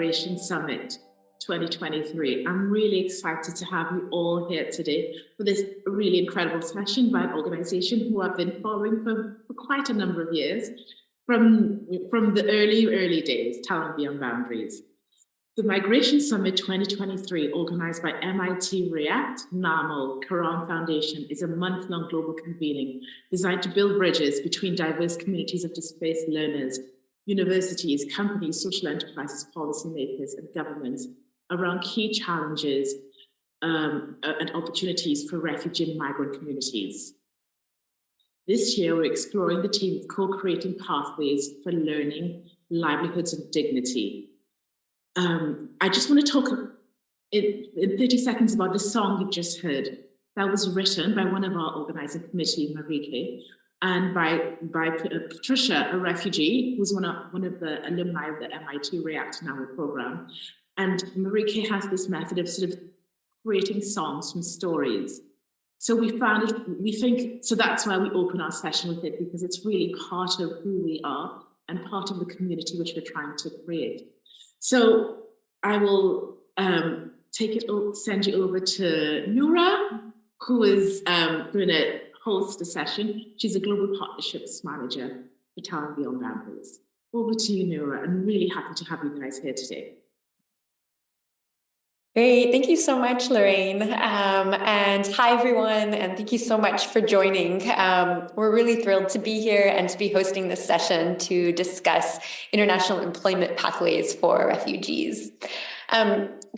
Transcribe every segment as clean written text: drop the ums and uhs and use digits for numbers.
Migration Summit 2023. I'm really excited to have you all here today for this really incredible session by an organization who I've been following for quite a number of years, from the early days, Talent Beyond Boundaries. The Migration Summit 2023, organized by MIT React, NAML, Quran Foundation, is a month-long global convening designed to build bridges between diverse communities of displaced learners, universities, companies, social enterprises, policymakers, and governments around key challenges and opportunities for refugee and migrant communities. This year, we're exploring the theme of co-creating pathways for learning, livelihoods, and dignity. I just want to talk in 30 seconds about the song you just heard. That was written by one of our organizing committee, Marike, and by Patricia, a refugee, who's one of the alumni of the MIT React NAML program. And Marike has this method of sort of creating songs from stories. So we think, so that's why we open our session with it, because it's really part of who we are and part of the community which we're trying to create. So I will send you over to Noura, who is going to host the session. She's a Global Partnerships Manager for Talent Beyond Boundaries. Over to you, Noura. I'm really happy to have you guys here today. Great. Thank you so much, Lorraine. And hi, everyone. And thank you so much for joining. We're really thrilled to be here and to be hosting this session to discuss international employment pathways for refugees.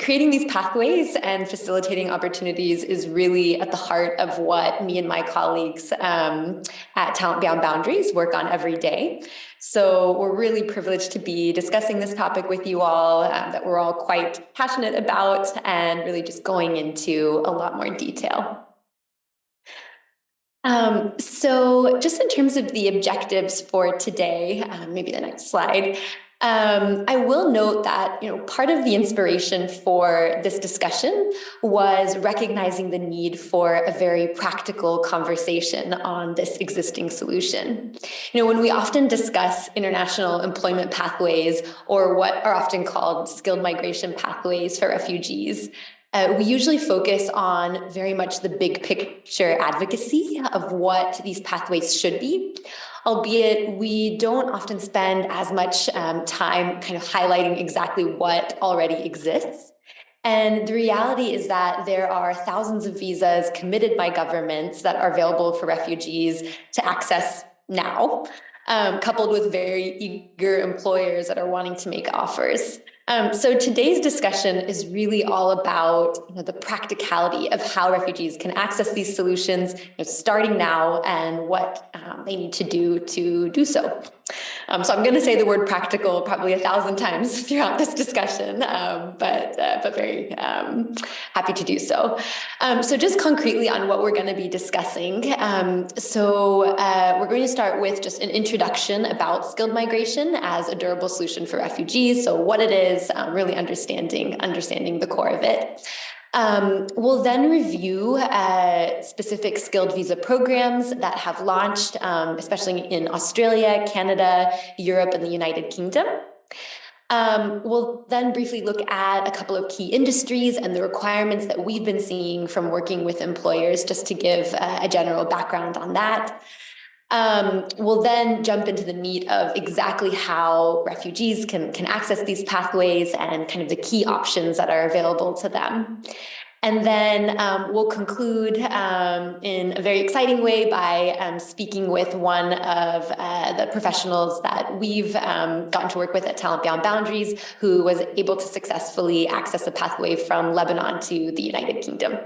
Creating these pathways and facilitating opportunities is really at the heart of what me and my colleagues at Talent Beyond Boundaries work on every day. So we're really privileged to be discussing this topic with you all that we're all quite passionate about and really just going into a lot more detail. So just in terms of the objectives for today, maybe the next slide, I will note that, part of the inspiration for this discussion was recognizing the need for a very practical conversation on this existing solution. When we often discuss international employment pathways, or what are often called skilled migration pathways for refugees, we usually focus on very much the big picture advocacy of what these pathways should be, albeit we don't often spend as much time kind of highlighting exactly what already exists. And the reality is that there are thousands of visas committed by governments that are available for refugees to access now, coupled with very eager employers that are wanting to make offers. So today's discussion is really all about the practicality of how refugees can access these solutions, starting now, and what they need to do so. So I'm going to say the word practical probably 1,000 times throughout this discussion, but very happy to do so. So just concretely on what we're going to be discussing. We're going to start with just an introduction about skilled migration as a durable solution for refugees. So what it is, really understanding the core of it. We'll then review specific skilled visa programs that have launched, especially in Australia, Canada, Europe, and the United Kingdom. We'll then briefly look at a couple of key industries and the requirements that we've been seeing from working with employers, just to give a general background on that. We'll then jump into the meat of exactly how refugees can access these pathways and kind of the key options that are available to them. And then we'll conclude in a very exciting way by speaking with one of the professionals that we've gotten to work with at Talent Beyond Boundaries, who was able to successfully access a pathway from Lebanon to the United Kingdom.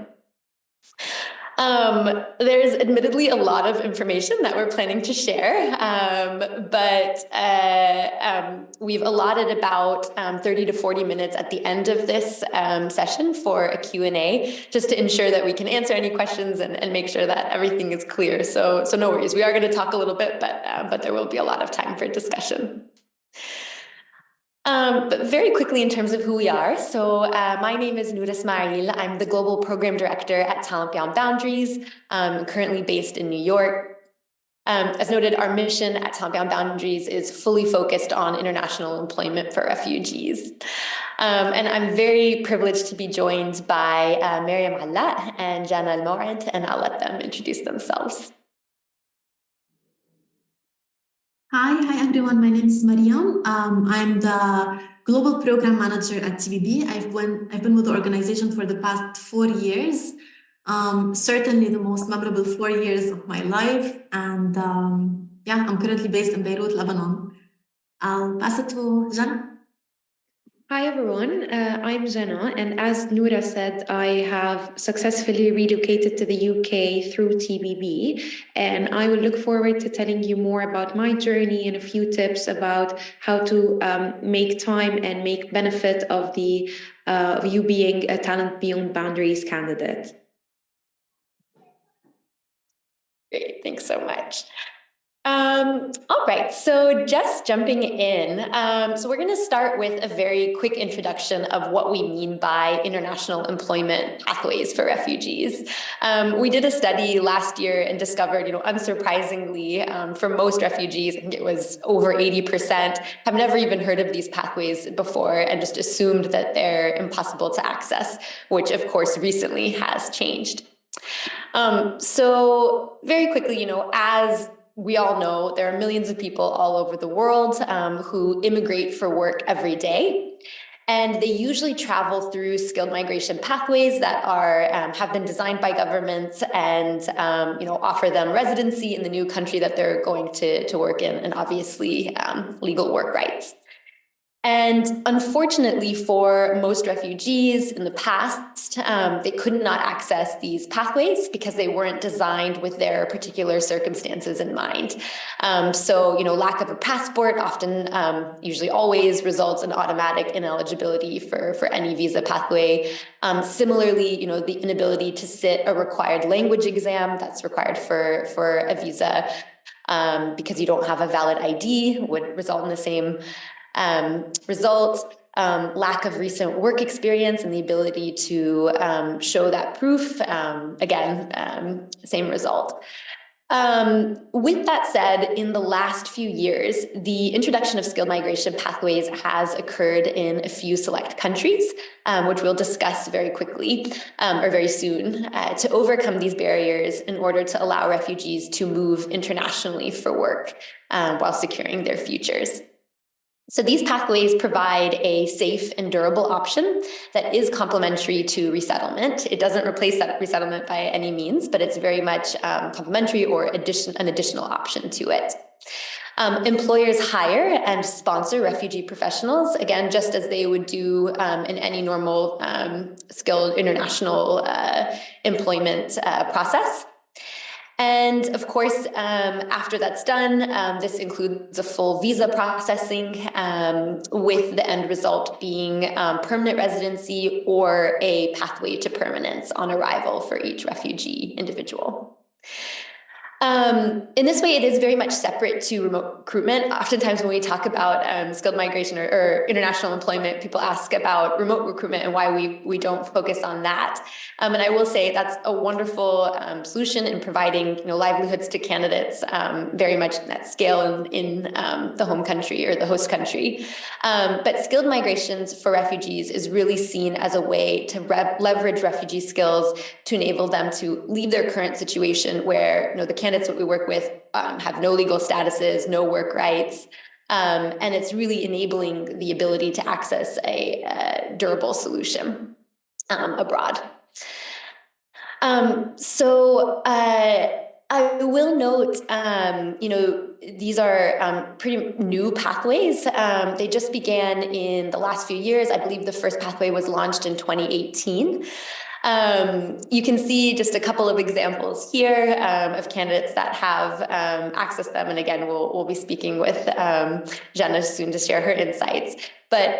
There's admittedly a lot of information that we're planning to share, but we've allotted about 30 to 40 minutes at the end of this session for a Q&A, just to ensure that we can answer any questions and make sure that everything is clear. So no worries, we are going to talk a little bit, but there will be a lot of time for discussion. But very quickly in terms of who we are. So my name is Noura Ismail. I'm the Global Program Director at Talent Beyond Boundaries. I'm currently based in New York. As noted, our mission at Talent Beyond Boundaries is fully focused on international employment for refugees. And I'm very privileged to be joined by Mariam Allat and Jana Al-Mawad, and I'll let them introduce themselves. Hi everyone. My name is Mariam. I'm the Global Program Manager at TBB. I've been with the organization for the past 4 years. Certainly the most memorable 4 years of my life. And yeah, I'm currently based in Beirut, Lebanon. I'll pass it to Jana. Hi everyone, I'm Jana, and as Noura said, I have successfully relocated to the UK through TBB, and I will look forward to telling you more about my journey and a few tips about how to make time and make benefit of you being a Talent Beyond Boundaries candidate. Great, thanks so much. All right, so just jumping in. So we're going to start with a very quick introduction of what we mean by international employment pathways for refugees. We did a study last year and discovered, unsurprisingly, for most refugees, I think it was over 80%, have never even heard of these pathways before and just assumed that they're impossible to access, which of course recently has changed. So very quickly, as we all know, there are millions of people all over the world who immigrate for work every day. And they usually travel through skilled migration pathways that are have been designed by governments and offer them residency in the new country that they're going to work in, and obviously legal work rights. And unfortunately for most refugees in the past, they could not access these pathways because they weren't designed with their particular circumstances in mind. So, lack of a passport often, usually always results in automatic ineligibility for any visa pathway. Similarly, the inability to sit a required language exam that's required for a visa because you don't have a valid ID would result in the same result. Lack of recent work experience and the ability to show that proof, again, same result. With that said, in the last few years, the introduction of skilled migration pathways has occurred in a few select countries, which we'll discuss very quickly or very soon, to overcome these barriers in order to allow refugees to move internationally for work while securing their futures. So these pathways provide a safe and durable option that is complementary to resettlement. It doesn't replace that resettlement by any means, but it's very much complementary or an additional option to it. Employers hire and sponsor refugee professionals, again, just as they would do in any normal skilled international employment process. And of course, after that's done, this includes a full visa processing with the end result being permanent residency or a pathway to permanence on arrival for each refugee individual. In this way, it is very much separate to remote recruitment. Oftentimes when we talk about skilled migration or international employment, people ask about remote recruitment and why we don't focus on that. And I will say that's a wonderful solution in providing livelihoods to candidates very much at scale in the home country or the host country. But skilled migrations for refugees is really seen as a way to leverage refugee skills to enable them to leave their current situation where the candidates that we work with have no legal statuses, no work rights, and it's really enabling the ability to access a durable solution abroad. So I will note, these are pretty new pathways. They just began in the last few years. I believe the first pathway was launched in 2018. You can see just a couple of examples here of candidates that have accessed them. And again, we'll be speaking with Jana soon to share her insights. But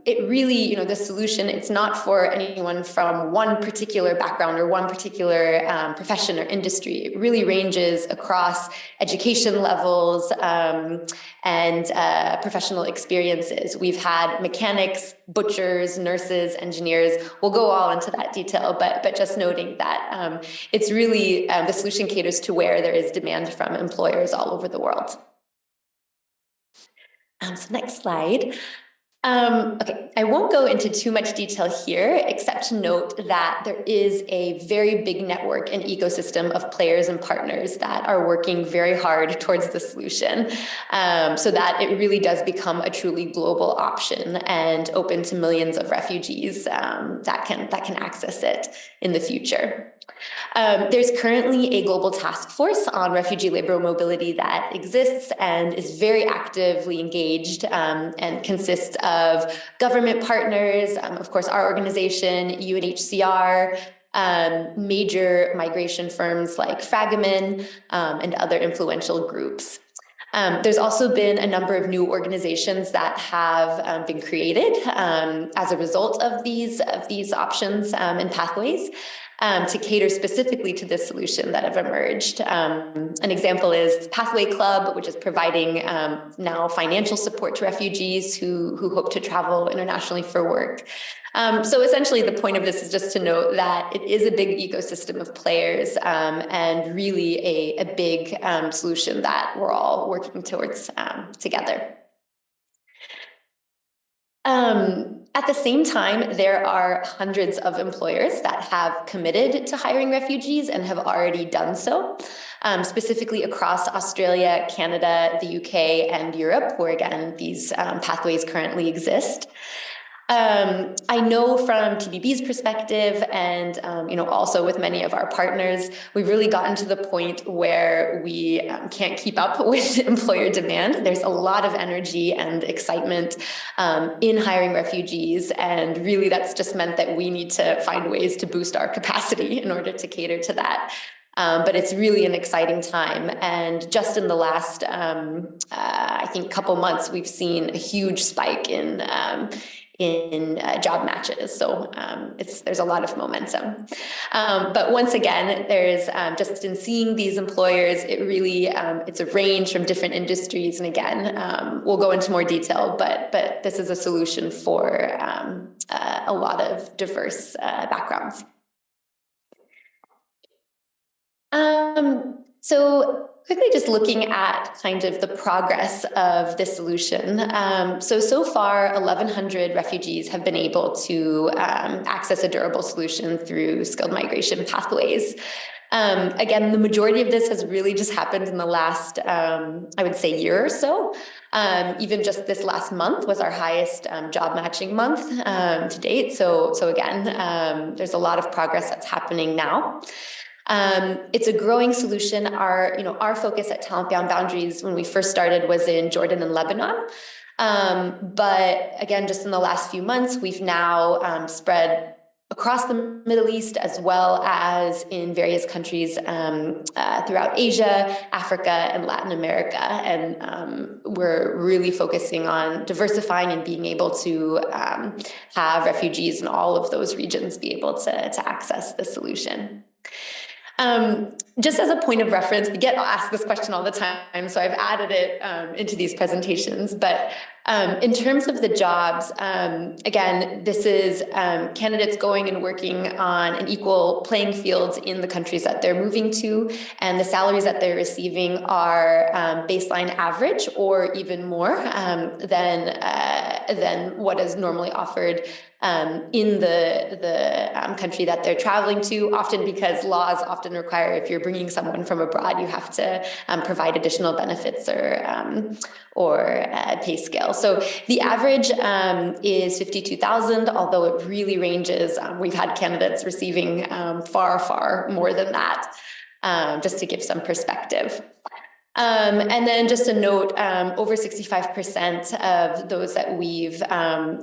it really, the solution, it's not for anyone from one particular background or one particular profession or industry. It really ranges across education levels and professional experiences. We've had mechanics, butchers, nurses, engineers. We'll go all into that detail, but just noting that it's really, the solution caters to where there is demand from employers all over the world. So next slide. Okay, I won't go into too much detail here, except to note that there is a very big network and ecosystem of players and partners that are working very hard towards the solution, so that it really does become a truly global option and open to millions of refugees that can access it in the future. There's currently a global task force on refugee labor mobility that exists and is very actively engaged and consists of government partners, of course, our organization, UNHCR, major migration firms like Fragamin, and other influential groups. There's also been a number of new organizations that have been created as a result of these options and pathways. To cater specifically to this solution that have emerged. An example is Pathway Club, which is providing now financial support to refugees who hope to travel internationally for work. So essentially the point of this is just to note that it is a big ecosystem of players and really a big solution that we're all working towards together. At the same time, there are hundreds of employers that have committed to hiring refugees and have already done so, specifically across Australia, Canada, the UK, and Europe, where again, these pathways currently exist. I know from TBB's perspective and also with many of our partners, we've really gotten to the point where we can't keep up with employer demand. There's a lot of energy and excitement in hiring refugees, and really that's just meant that we need to find ways to boost our capacity in order to cater to that. But it's really an exciting time. And just in the last, I think, couple months, we've seen a huge spike in job matches. So there's a lot of momentum. But once again, there's just in seeing these employers, it really, it's a range from different industries. And again, we'll go into more detail, but this is a solution for a lot of diverse backgrounds. So quickly just looking at kind of the progress of this solution. So far, 1,100 refugees have been able to access a durable solution through skilled migration pathways. Again, the majority of this has really just happened in the last, I would say, year or so. Even just this last month was our highest job matching month to date. So again, there's a lot of progress that's happening now. It's a growing solution. Our focus at Talent Beyond Boundaries when we first started was in Jordan and Lebanon. But again, just in the last few months, we've now spread across the Middle East as well as in various countries throughout Asia, Africa, and Latin America. And we're really focusing on diversifying and being able to have refugees in all of those regions be able to access the solution. Just as a point of reference, we get asked this question all the time, so I've added it into these presentations. But in terms of the jobs, again, this is candidates going and working on an equal playing field in the countries that they're moving to, and the salaries that they're receiving are baseline average or even more than what is normally offered in the country that they're traveling to, often because laws often require if you're bringing someone from abroad, you have to provide additional benefits or pay scale. So the average is 52,000, although it really ranges. We've had candidates receiving far, far more than that, just to give some perspective. And then just a note, over 65% of those that we've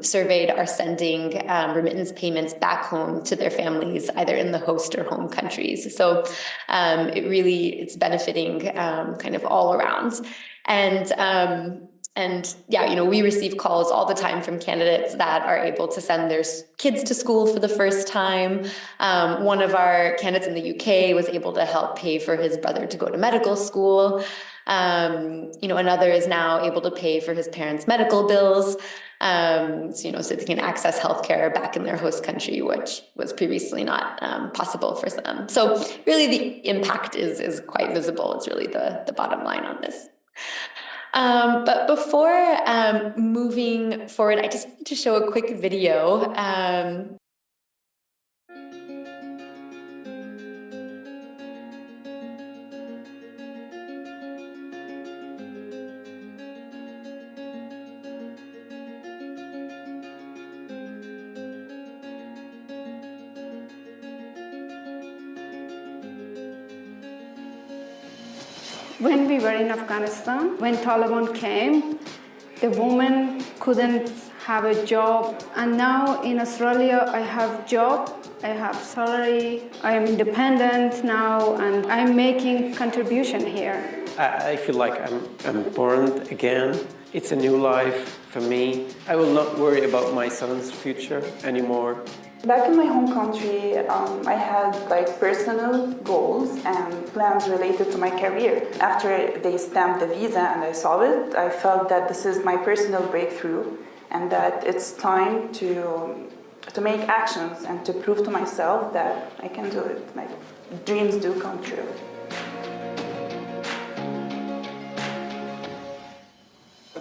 surveyed are sending remittance payments back home to their families, either in the host or home countries. So it's benefiting kind of all around. And And yeah, we receive calls all the time from candidates that are able to send their kids to school for the first time. One of our candidates in the UK was able to help pay for his brother to go to medical school. Another is now able to pay for his parents' medical bills. So they can access healthcare back in their host country, which was previously not possible for them. So really the impact is quite visible. It's really the bottom line on this. But before moving forward, I just wanted to show a quick video. When we were in Afghanistan, when Taliban came, the woman couldn't have a job. And now in Australia, I have job, I have salary, I am independent now, and I'm making contribution here. I feel like I'm born again. It's a new life for me. I will not worry about my son's future anymore. Back in my home country, I had personal goals and plans related to my career. After they stamped the visa and I saw it, I felt that this is my personal breakthrough and that it's time to make actions and to prove to myself that I can do it. My dreams do come true.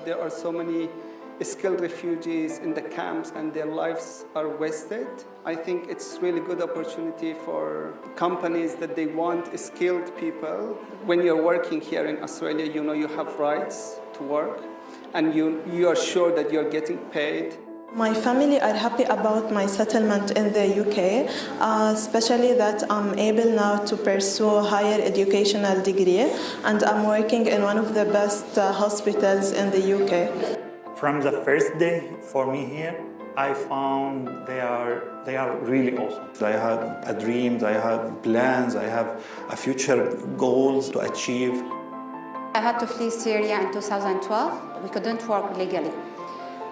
There are so many skilled refugees in the camps and their lives are wasted. I think it's really good opportunity for companies that they want skilled people. When you're working here in Australia, you have rights to work and you are sure that you're getting paid. My family are happy about my settlement in the UK, especially that I'm able now to pursue a higher educational degree and I'm working in one of the best hospitals in the UK. From the first day for me here, I found they are really awesome. I had a dream, I have plans, I have a future goals to achieve. I had to flee Syria in 2012. We couldn't work legally.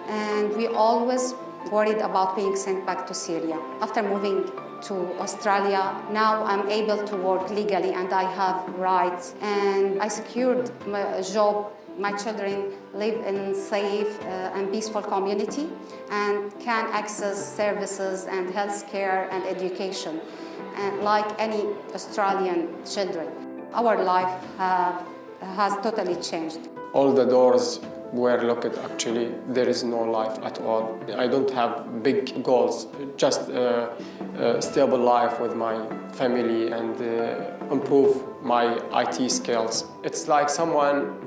And we always worried about being sent back to Syria. After moving to Australia, now I'm able to work legally and I have rights. And I secured a job. My children live in safe and peaceful community and can access services and healthcare and education like any Australian children. Our life has totally changed. All the doors were locked actually. There is no life at all. I don't have big goals, just a stable life with my family and improve my IT skills. It's like someone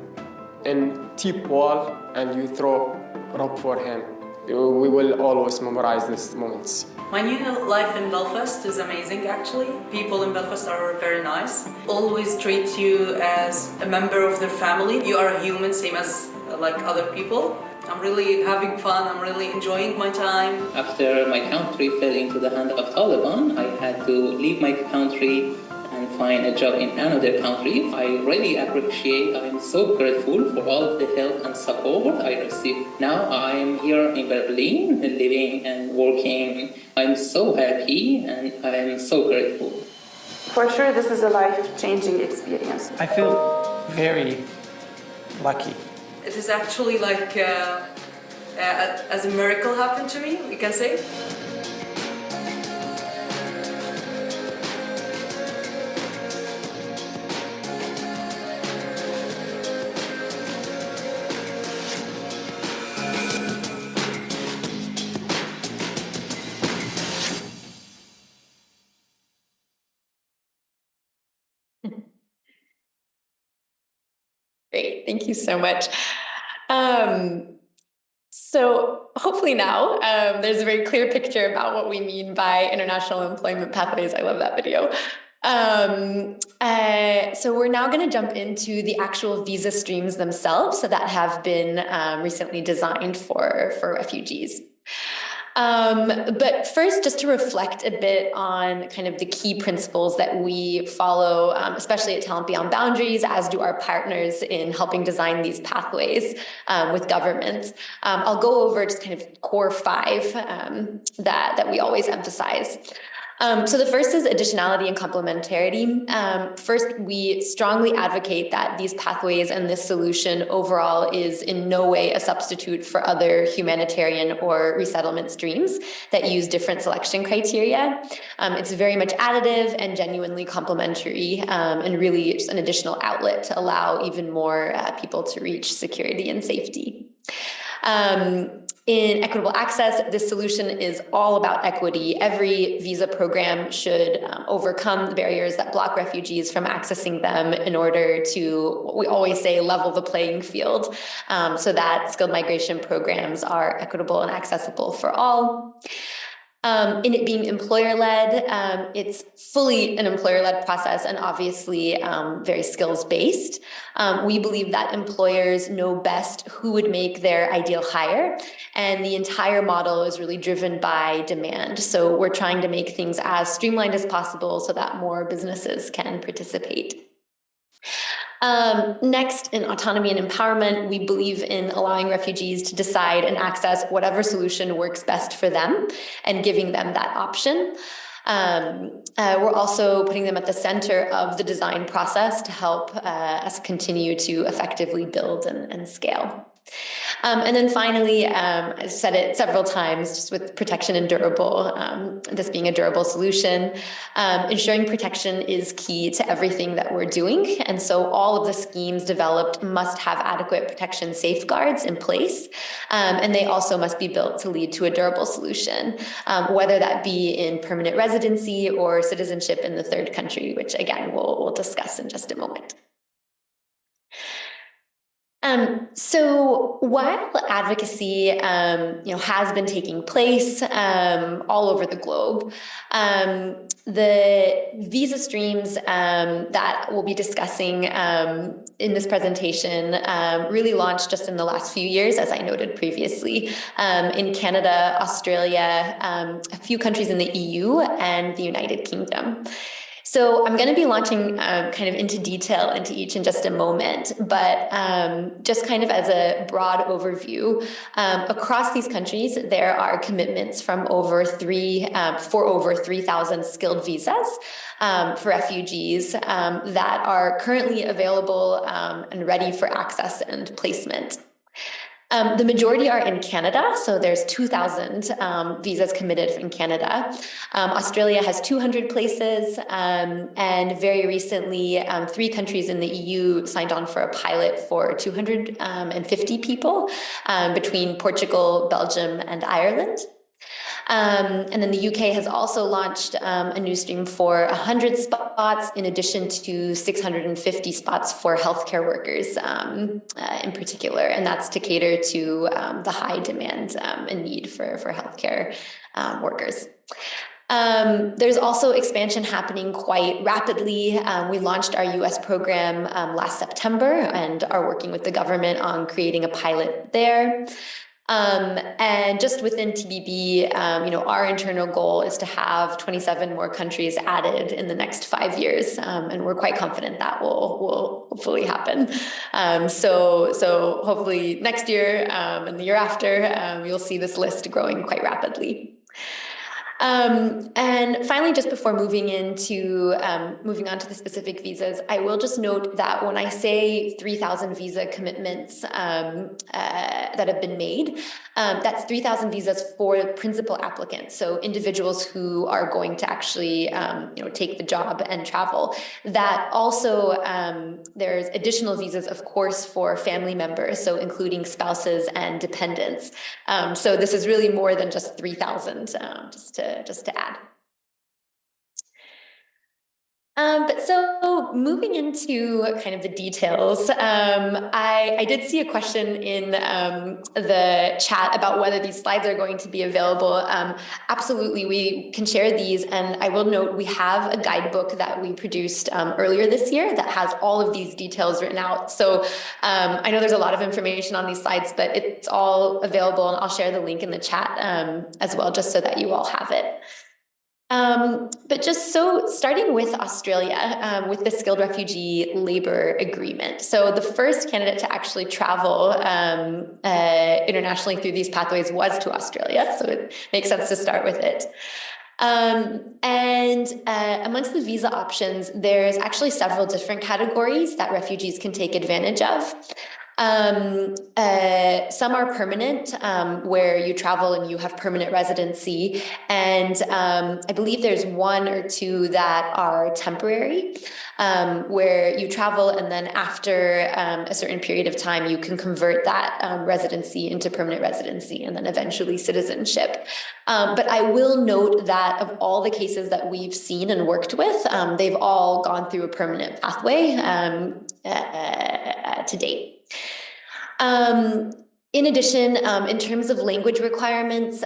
in deep wall and you throw rope for him. We will always memorize these moments. My new life in Belfast is amazing actually. People in Belfast are very nice. Always treat you as a member of their family. You are a human, same as like other people. I'm really having fun, I'm really enjoying my time. After my country fell into the hand of Taliban, I had to leave my country and find a job in another country. I really appreciate, I'm so grateful for all the help and support I received. Now I'm here in Berlin, living and working. I'm so happy and I'm so grateful. For sure, this is a life-changing experience. I feel very lucky. It is actually like as a miracle happened to me, we can say. Great, thank you so much. So hopefully now there's a very clear picture about what we mean by international employment pathways. I love that video. So we're now going to jump into the actual visa streams themselves that have been recently designed for refugees. But first, just to reflect a bit on kind of the key principles that we follow, especially at Talent Beyond Boundaries, as do our partners in helping design these pathways with governments. I'll go over just kind of core 5 that we always emphasize. So the first is additionality and complementarity. First, we strongly advocate that these pathways and this solution overall is in no way a substitute for other humanitarian or resettlement streams that use different selection criteria. It's very much additive and genuinely complementary, and really just an additional outlet to allow even more people to reach security and safety. In equitable access, this solution is all about equity. Every visa program should overcome the barriers that block refugees from accessing them in order to, what we always say, level the playing field, so that skilled migration programs are equitable and accessible for all. In it being employer-led, it's fully an employer-led process and obviously very skills-based. We believe that employers know best who would make their ideal hire, and the entire model is really driven by demand. So we're trying to make things as streamlined as possible so that more businesses can participate. Next, in autonomy and empowerment, we believe in allowing refugees to decide and access whatever solution works best for them and giving them that option. We're also putting them at the center of the design process to help us continue to effectively build and scale. And then finally, I said it several times, just with protection and durable, this being a durable solution, ensuring protection is key to everything that we're doing. And so all of the schemes developed must have adequate protection safeguards in place. And they also must be built to lead to a durable solution, whether that be in permanent residency or citizenship in the third country, which again, we'll discuss in just a moment. So while advocacy, has been taking place all over the globe, the visa streams that we'll be discussing in this presentation really launched just in the last few years, as I noted previously, in Canada, Australia, a few countries in the EU, and the United Kingdom. So I'm going to be launching kind of into detail into each in just a moment, but just kind of as a broad overview, across these countries, there are commitments from over 3,000 skilled visas for refugees that are currently available and ready for access and placement. The majority are in Canada, so there's 2,000 visas committed in Canada. Australia has 200 places, and very recently, 3 countries in the EU signed on for a pilot for 250 people between Portugal, Belgium, and Ireland. And then the UK has also launched a new stream for 100 spots, in addition to 650 spots for healthcare workers in particular, and that's to cater to the high demand and need for healthcare workers. There's also expansion happening quite rapidly. We launched our US program last September and are working with the government on creating a pilot there. And just within TBB, our internal goal is to have 27 more countries added in the next 5 years, and we're quite confident that will hopefully happen. So hopefully next year and the year after, you'll see this list growing quite rapidly. And finally, just before moving on to the specific visas, I will just note that when I say 3,000 visa commitments that have been made, that's 3,000 visas for principal applicants, so individuals who are going to actually take the job and travel. That also, there's additional visas, of course, for family members, so including spouses and dependents. So this is really more than just 3,000, just to add. But so moving into kind of the details, I did see a question in the chat about whether these slides are going to be available. Absolutely, we can share these. And I will note we have a guidebook that we produced earlier this year that has all of these details written out. So I know there's a lot of information on these slides, but it's all available, and I'll share the link in the chat as well, just so that you all have it. But just so starting with Australia, with the skilled refugee labor agreement. So the first candidate to actually travel internationally through these pathways was to Australia. So it makes sense to start with it. Amongst the visa options, there's actually several different categories that refugees can take advantage of. Some are permanent, where you travel and you have permanent residency. And I believe there's one or two that are temporary, where you travel and then after a certain period of time, you can convert that residency into permanent residency and then eventually citizenship. But I will note that of all the cases that we've seen and worked with, they've all gone through a permanent pathway to date. In addition, in terms of language requirements,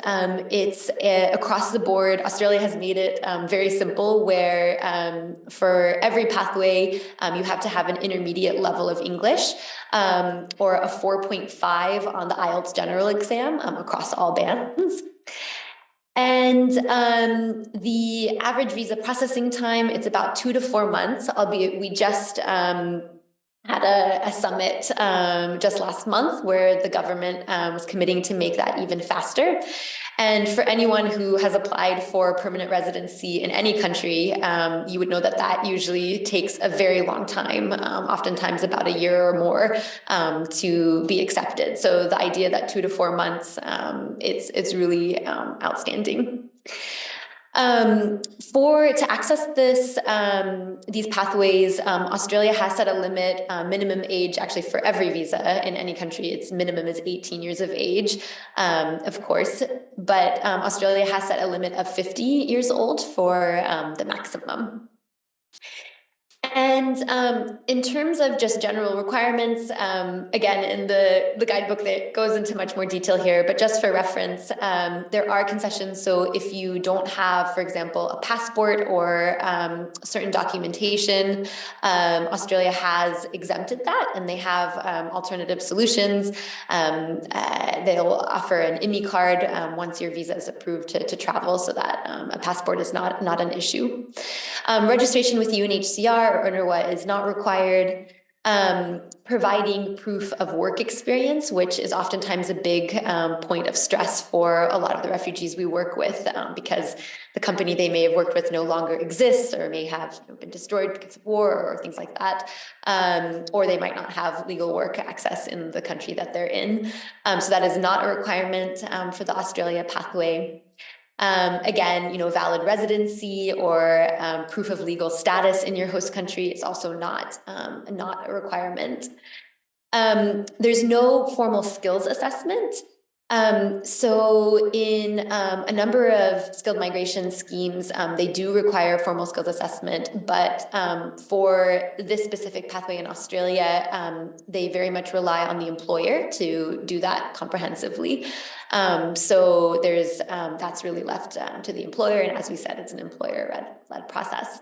it's across the board. Australia has made it very simple, where for every pathway, you have to have an intermediate level of English or a 4.5 on the IELTS general exam across all bands. And the average visa processing time, it's about 2 to 4 months, albeit we just had a summit just last month where the government was committing to make that even faster. And for anyone who has applied for permanent residency in any country, you would know that that usually takes a very long time, oftentimes about a year or more, to be accepted. So the idea that 2 to 4 months, it's really outstanding. To access these pathways, Australia has set a limit, minimum age, actually for every visa in any country, its minimum is 18 years of age, of course, but Australia has set a limit of 50 years old for the maximum. And in terms of just general requirements, again, in the guidebook that goes into much more detail here, but just for reference, there are concessions. So if you don't have, for example, a passport or certain documentation, Australia has exempted that, and they have alternative solutions. They'll offer an IMI card once your visa is approved to travel, so that a passport is not an issue. Registration with UNHCR or UNRWA is not required. Providing proof of work experience, which is oftentimes a big point of stress for a lot of the refugees we work with, because the company they may have worked with no longer exists or may have been destroyed because of war or things like that, or they might not have legal work access in the country that they're in. So that is not a requirement for the Australia pathway. Again, valid residency or proof of legal status in your host country is also not a requirement. There's no formal skills assessment. So in a number of skilled migration schemes, they do require formal skills assessment, but for this specific pathway in Australia, they very much rely on the employer to do that comprehensively. So there's that's really left to the employer, and as we said, it's an employer-led process.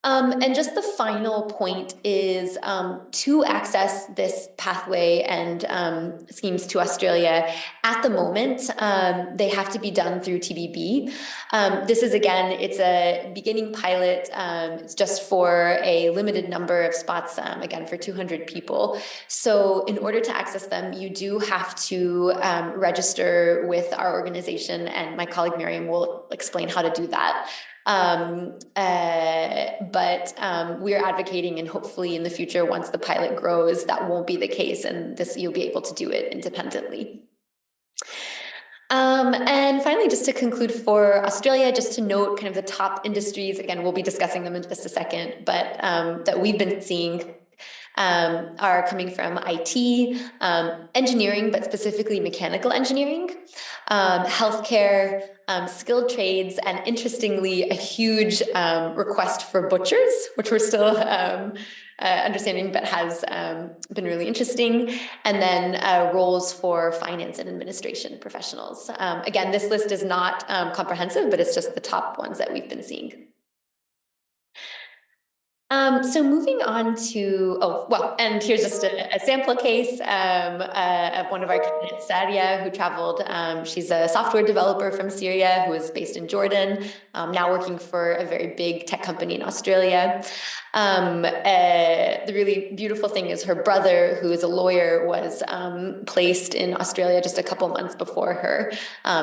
And just the final point is to access this pathway and schemes to Australia, at the moment, they have to be done through TBB. This is, again, it's a beginning pilot. It's just for a limited number of spots, again, for 200 people. So in order to access them, you do have to register with our organization, and my colleague Miriam will explain how to do that. But we're advocating, and hopefully in the future, once the pilot grows, that won't be the case, and you'll be able to do it independently. And finally, just to conclude for Australia, just to note kind of the top industries, again, we'll be discussing them in just a second, but that we've been seeing are coming from IT, engineering, but specifically mechanical engineering, healthcare, skilled trades, and interestingly, a huge request for butchers, which we're still understanding, but has been really interesting. And then roles for finance and administration professionals. Again, this list is not comprehensive, but it's just the top ones that we've been seeing. So moving on to, and here's just a sample case of one of our candidates, Saria, who traveled. She's a software developer from Syria who is based in Jordan, now working for a very big tech company in Australia. The really beautiful thing is her brother, who is a lawyer, was placed in Australia just a couple months before her.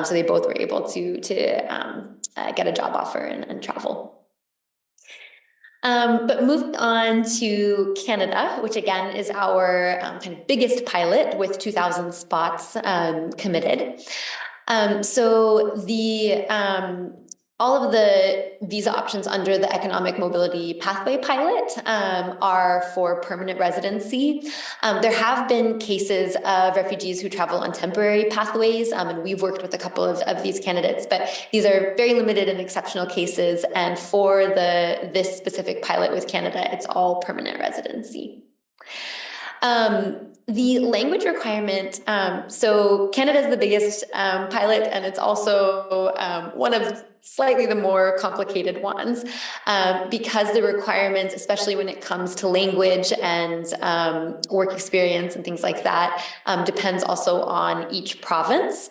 So they both were able to get a job offer and travel. But moving on to Canada, which again is our kind of biggest pilot with 2,000 spots committed. So all of the visa options under the Economic Mobility Pathway Pilot are for permanent residency. There have been cases of refugees who travel on temporary pathways, and we've worked with a couple of these candidates, but these are very limited and exceptional cases. And for this specific pilot with Canada, it's all permanent residency. The language requirement, so Canada is the biggest pilot, and it's also one of slightly the more complicated ones because the requirements, especially when it comes to language and work experience and things like that, depends also on each province.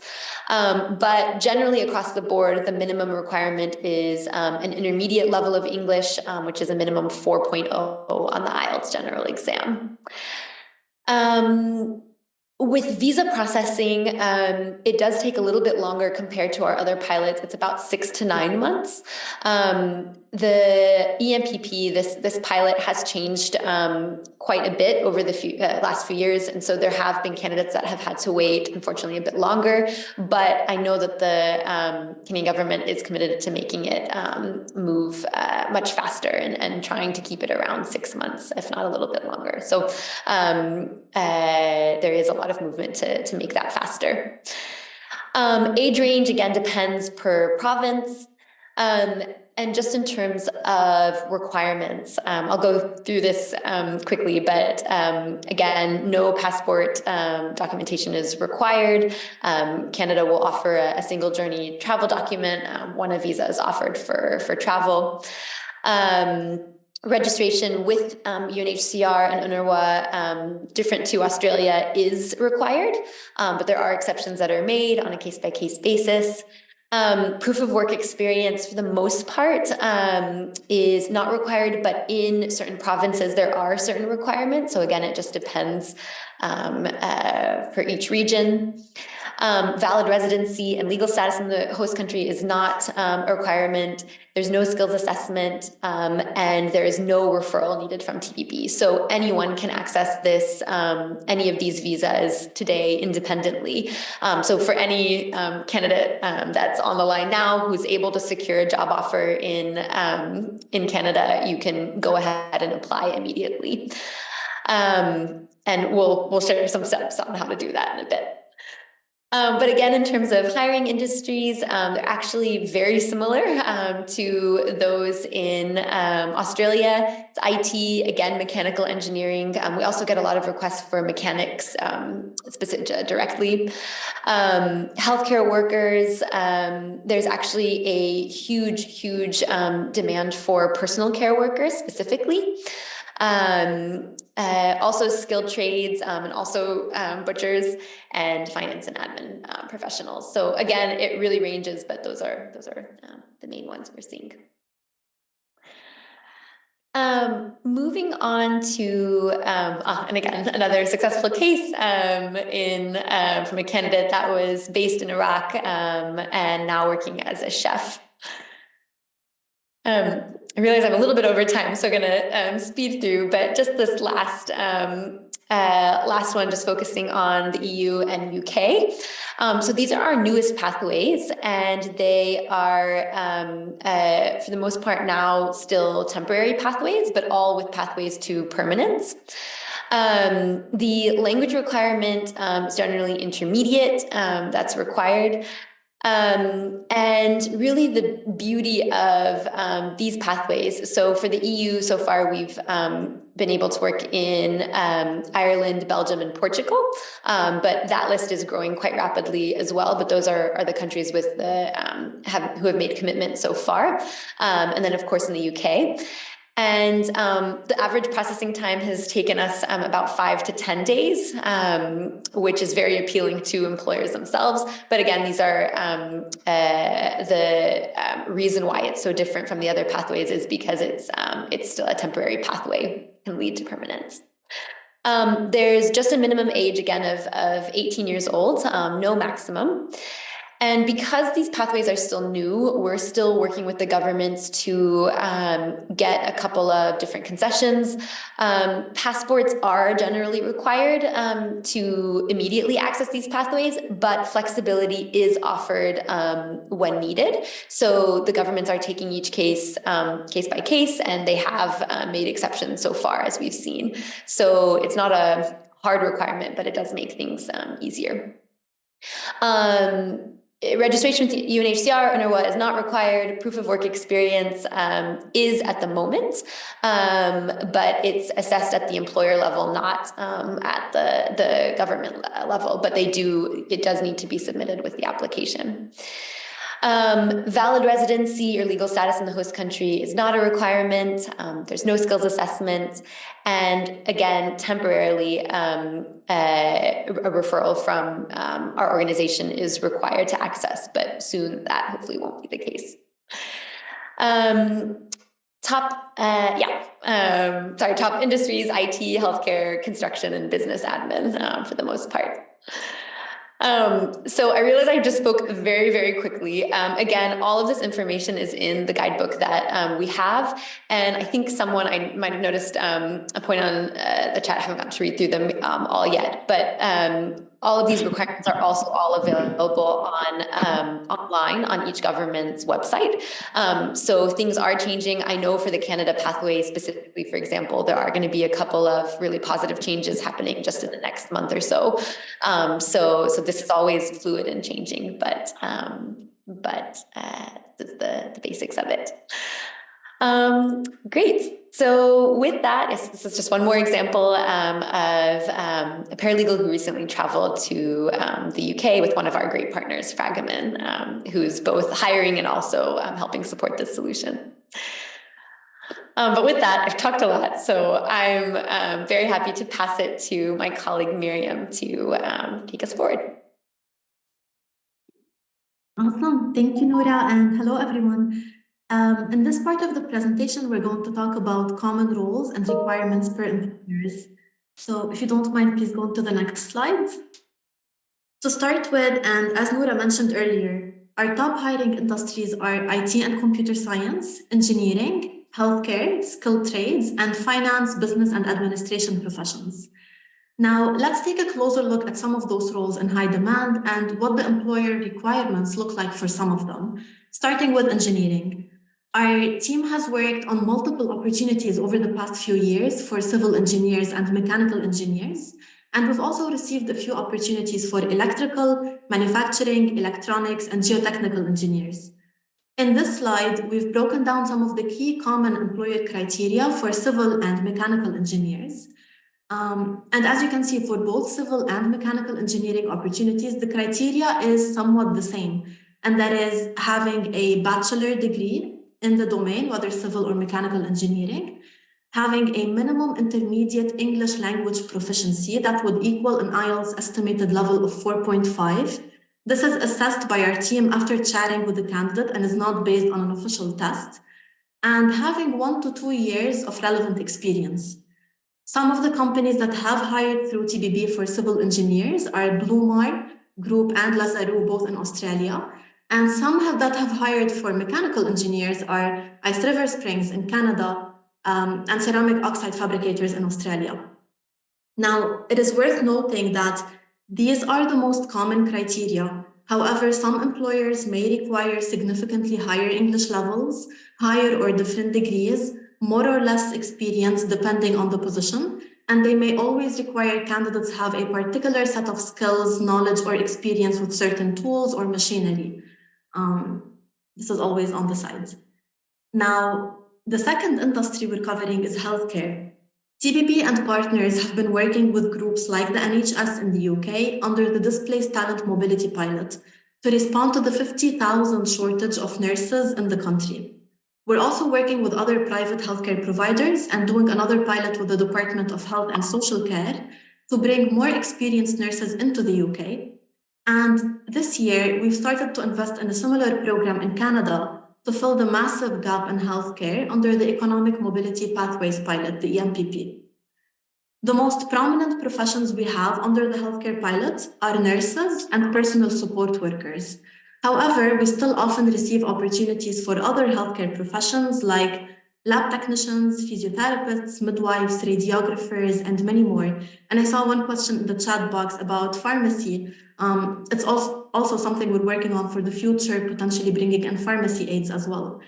But generally across the board, the minimum requirement is an intermediate level of English, which is a minimum 4.0 on the IELTS general exam. With visa processing, it does take a little bit longer compared to our other pilots. It's about 6 to 9 months. The EMPP, this pilot, has changed quite a bit over the last few years, and so there have been candidates that have had to wait, unfortunately, a bit longer. But I know that the Canadian government is committed to making it move much faster and trying to keep it around 6 months, if not a little bit longer. So there is a lot of movement to make that faster. Age range, again, depends per province. And just in terms of requirements, I'll go through this quickly, but again, no passport documentation is required. Canada will offer a single journey travel document. One of visa is offered for travel. Registration with UNHCR and UNRWA, different to Australia, is required, but there are exceptions that are made on a case-by-case basis. Proof of work experience, for the most part, is not required, but in certain provinces, there are certain requirements. So again, it just depends for each region. Valid residency and legal status in the host country is not a requirement. There's no skills assessment, and there is no referral needed from TPP. So anyone can access this, any of these visas today independently. So for any candidate that's on the line now who's able to secure a job offer in Canada, you can go ahead and apply immediately. And we'll share some steps on how to do that in a bit. But again, in terms of hiring industries, they're actually very similar to those in Australia. It's IT, again, mechanical engineering. We also get a lot of requests for mechanics directly. Healthcare workers, there's actually a huge demand for personal care workers specifically. Also skilled trades, and also butchers and finance and admin professionals. So again, it really ranges, but those are the main ones we're seeing. Moving on to, and again, another successful case from a candidate that was based in Iraq and now working as a chef. I realize I'm a little bit over time, so I'm going to speed through, but just this last one, just focusing on the EU and UK. So these are our newest pathways, and they are, for the most part now, still temporary pathways, but all with pathways to permanence. The language requirement is generally intermediate, that's required. And really the beauty of these pathways. So for the EU, so far we've been able to work in Ireland, Belgium, and Portugal, but that list is growing quite rapidly as well. But those are the countries with the who have made commitments so far, and then of course in the UK. And the average processing time has taken us about 5 to 10 days, which is very appealing to employers themselves. But again, these are the reason why it's so different from the other pathways is because it's still a temporary pathway, can lead to permanence. There's just a minimum age, again, of 18 years old, no maximum. And because these pathways are still new, we're still working with the governments to get a couple of different concessions. Passports are generally required to immediately access these pathways, but flexibility is offered when needed. So the governments are taking each case by case, and they have made exceptions so far, as we've seen. So it's not a hard requirement, but it does make things easier. Registration with UNHCR, UNRWA is not required. Proof of work experience is at the moment, but it's assessed at the employer level, not at the government level, but it does need to be submitted with the application. Valid residency or legal status in the host country is not a requirement. There's no skills assessment. And again, temporarily, a referral from our organization is required to access, but soon that hopefully won't be the case. Top industries: IT, healthcare, construction, and business admin for the most part. So I realize I just spoke very, very quickly. Again, all of this information is in the guidebook that we have. And I think I might have noticed a point on the chat. I haven't gotten to read through them all yet, but all of these requirements are also all available online on each government's website. So things are changing. I know for the Canada pathway specifically, for example, there are going to be a couple of really positive changes happening just in the next month or so. So this is always fluid and changing, but this is the basics of it. Great. So with that, this is just one more example of a paralegal who recently traveled to the UK with one of our great partners, Fragaman, who's both hiring and also helping support this solution. But with that, I've talked a lot, so I'm very happy to pass it to my colleague Miriam to take us forward. Awesome. Thank you, Noura, and hello, everyone. In this part of the presentation, we're going to talk about common roles and requirements for employers. So if you don't mind, please go to the next slide. To start with, and as Noura mentioned earlier, our top hiring industries are IT and computer science, engineering, healthcare, skilled trades, and finance, business, and administration professions. Now, let's take a closer look at some of those roles in high demand and what the employer requirements look like for some of them, starting with engineering. Our team has worked on multiple opportunities over the past few years for civil engineers and mechanical engineers, and we've also received a few opportunities for electrical, manufacturing, electronics, and geotechnical engineers. In this slide, we've broken down some of the key common employer criteria for civil and mechanical engineers. And as you can see, for both civil and mechanical engineering opportunities, the criteria is somewhat the same, and that is having a bachelor degree in the domain, whether civil or mechanical engineering, having a minimum intermediate English language proficiency that would equal an IELTS estimated level of 4.5. This is assessed by our team after chatting with the candidate and is not based on an official test, and having 1 to 2 years of relevant experience. Some of the companies that have hired through TBB for civil engineers are Blumar Group and Lazarou, both in Australia. And some that have hired for mechanical engineers are Ice River Springs in Canada and ceramic oxide fabricators in Australia. Now, it is worth noting that these are the most common criteria. However, some employers may require significantly higher English levels, higher or different degrees, more or less experience depending on the position, and they may always require candidates have a particular set of skills, knowledge, or experience with certain tools or machinery. This is always on the side. Now, the second industry we're covering is healthcare. TBB and partners have been working with groups like the NHS in the UK under the Displaced Talent Mobility Pilot to respond to the 50,000 shortage of nurses in the country. We're also working with other private healthcare providers and doing another pilot with the Department of Health and Social Care to bring more experienced nurses into the UK. And this year, we've started to invest in a similar program in Canada to fill the massive gap in healthcare under the Economic Mobility Pathways Pilot, the EMPP. The most prominent professions we have under the healthcare pilot are nurses and personal support workers. However, we still often receive opportunities for other healthcare professions like lab technicians, physiotherapists, midwives, radiographers, and many more. And I saw one question in the chat box about pharmacy. It's also something we're working on for the future, potentially bringing in pharmacy aides as well.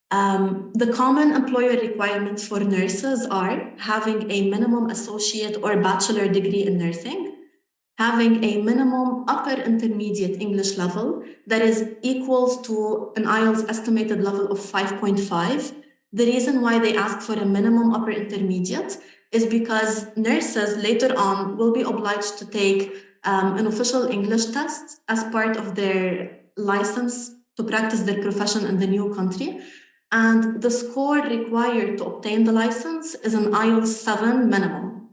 The common employer requirements for nurses are having a minimum associate or bachelor degree in nursing, having a minimum upper intermediate English level that is equals to an IELTS estimated level of 5.5. The reason why they ask for a minimum upper intermediate is because nurses later on will be obliged to take an official English test as part of their license to practice their profession in the new country. And the score required to obtain the license is an IELTS 7 minimum.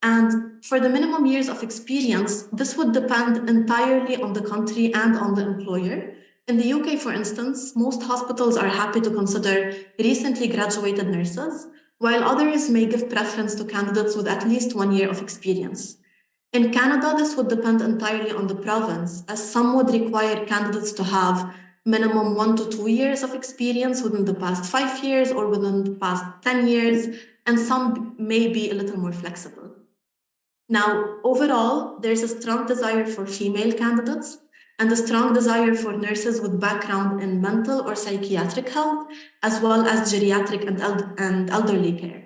And for the minimum years of experience, this would depend entirely on the country and on the employer. In the UK, for instance, most hospitals are happy to consider recently graduated nurses, while others may give preference to candidates with at least 1 year of experience. In Canada, this would depend entirely on the province, as some would require candidates to have minimum 1 to 2 years of experience within the past 5 years or within the past 10 years, and some may be a little more flexible. Now, overall, there's a strong desire for female candidates and a strong desire for nurses with background in mental or psychiatric health, as well as geriatric and elderly care.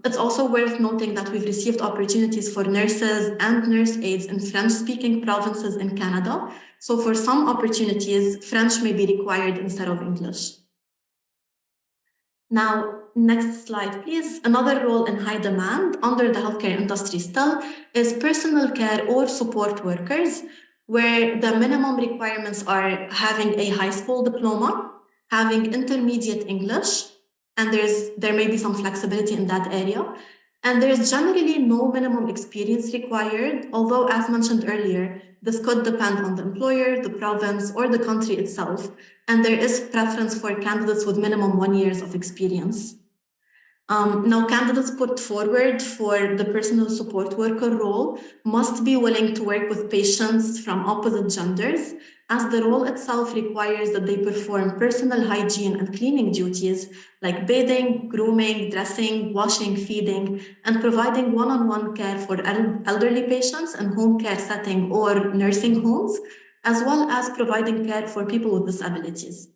It's also worth noting that we've received opportunities for nurses and nurse aides in French-speaking provinces in Canada. So for some opportunities, French may be required instead of English. Now, next slide, please. Another role in high demand under the healthcare industry still is personal care or support workers, where the minimum requirements are having a high school diploma, having intermediate English, and there may be some flexibility in that area. And there's generally no minimum experience required, although as mentioned earlier, this could depend on the employer, the province, or the country itself. And there is preference for candidates with minimum 1 year of experience. Now, candidates put forward for the personal support worker role must be willing to work with patients from opposite genders, as the role itself requires that they perform personal hygiene and cleaning duties like bathing, grooming, dressing, washing, feeding, and providing one-on-one care for elderly patients in home care setting or nursing homes, as well as providing care for people with disabilities.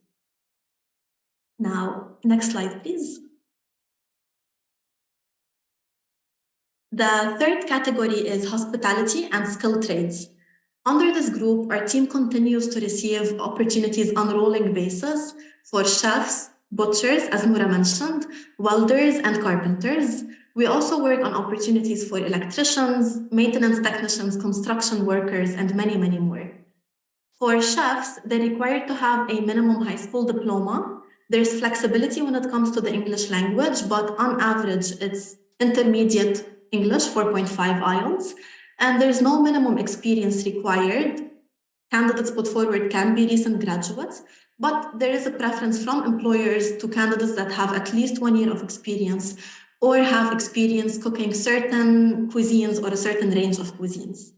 Now, next slide, please. The third category is hospitality and skilled trades. Under this group, our team continues to receive opportunities on a rolling basis for chefs, butchers, as Noura mentioned, welders, and carpenters. We also work on opportunities for electricians, maintenance technicians, construction workers, and many, many more. For chefs, they're required to have a minimum high school diploma. There's flexibility when it comes to the English language, but on average, it's intermediate English, 4.5 IELTS, and there's no minimum experience required. Candidates put forward can be recent graduates, but there is a preference from employers to candidates that have at least 1 year of experience or have experience cooking certain cuisines or a certain range of cuisines.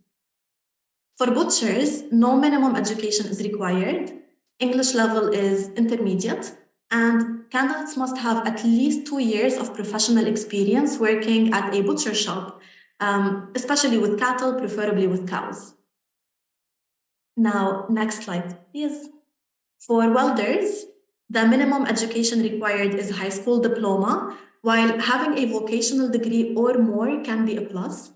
For butchers, no minimum education is required. English level is intermediate, and candidates must have at least 2 years of professional experience working at a butcher shop, especially with cattle, preferably with cows. Now, next slide, please. For welders, the minimum education required is high school diploma, while having a vocational degree or more can be a plus.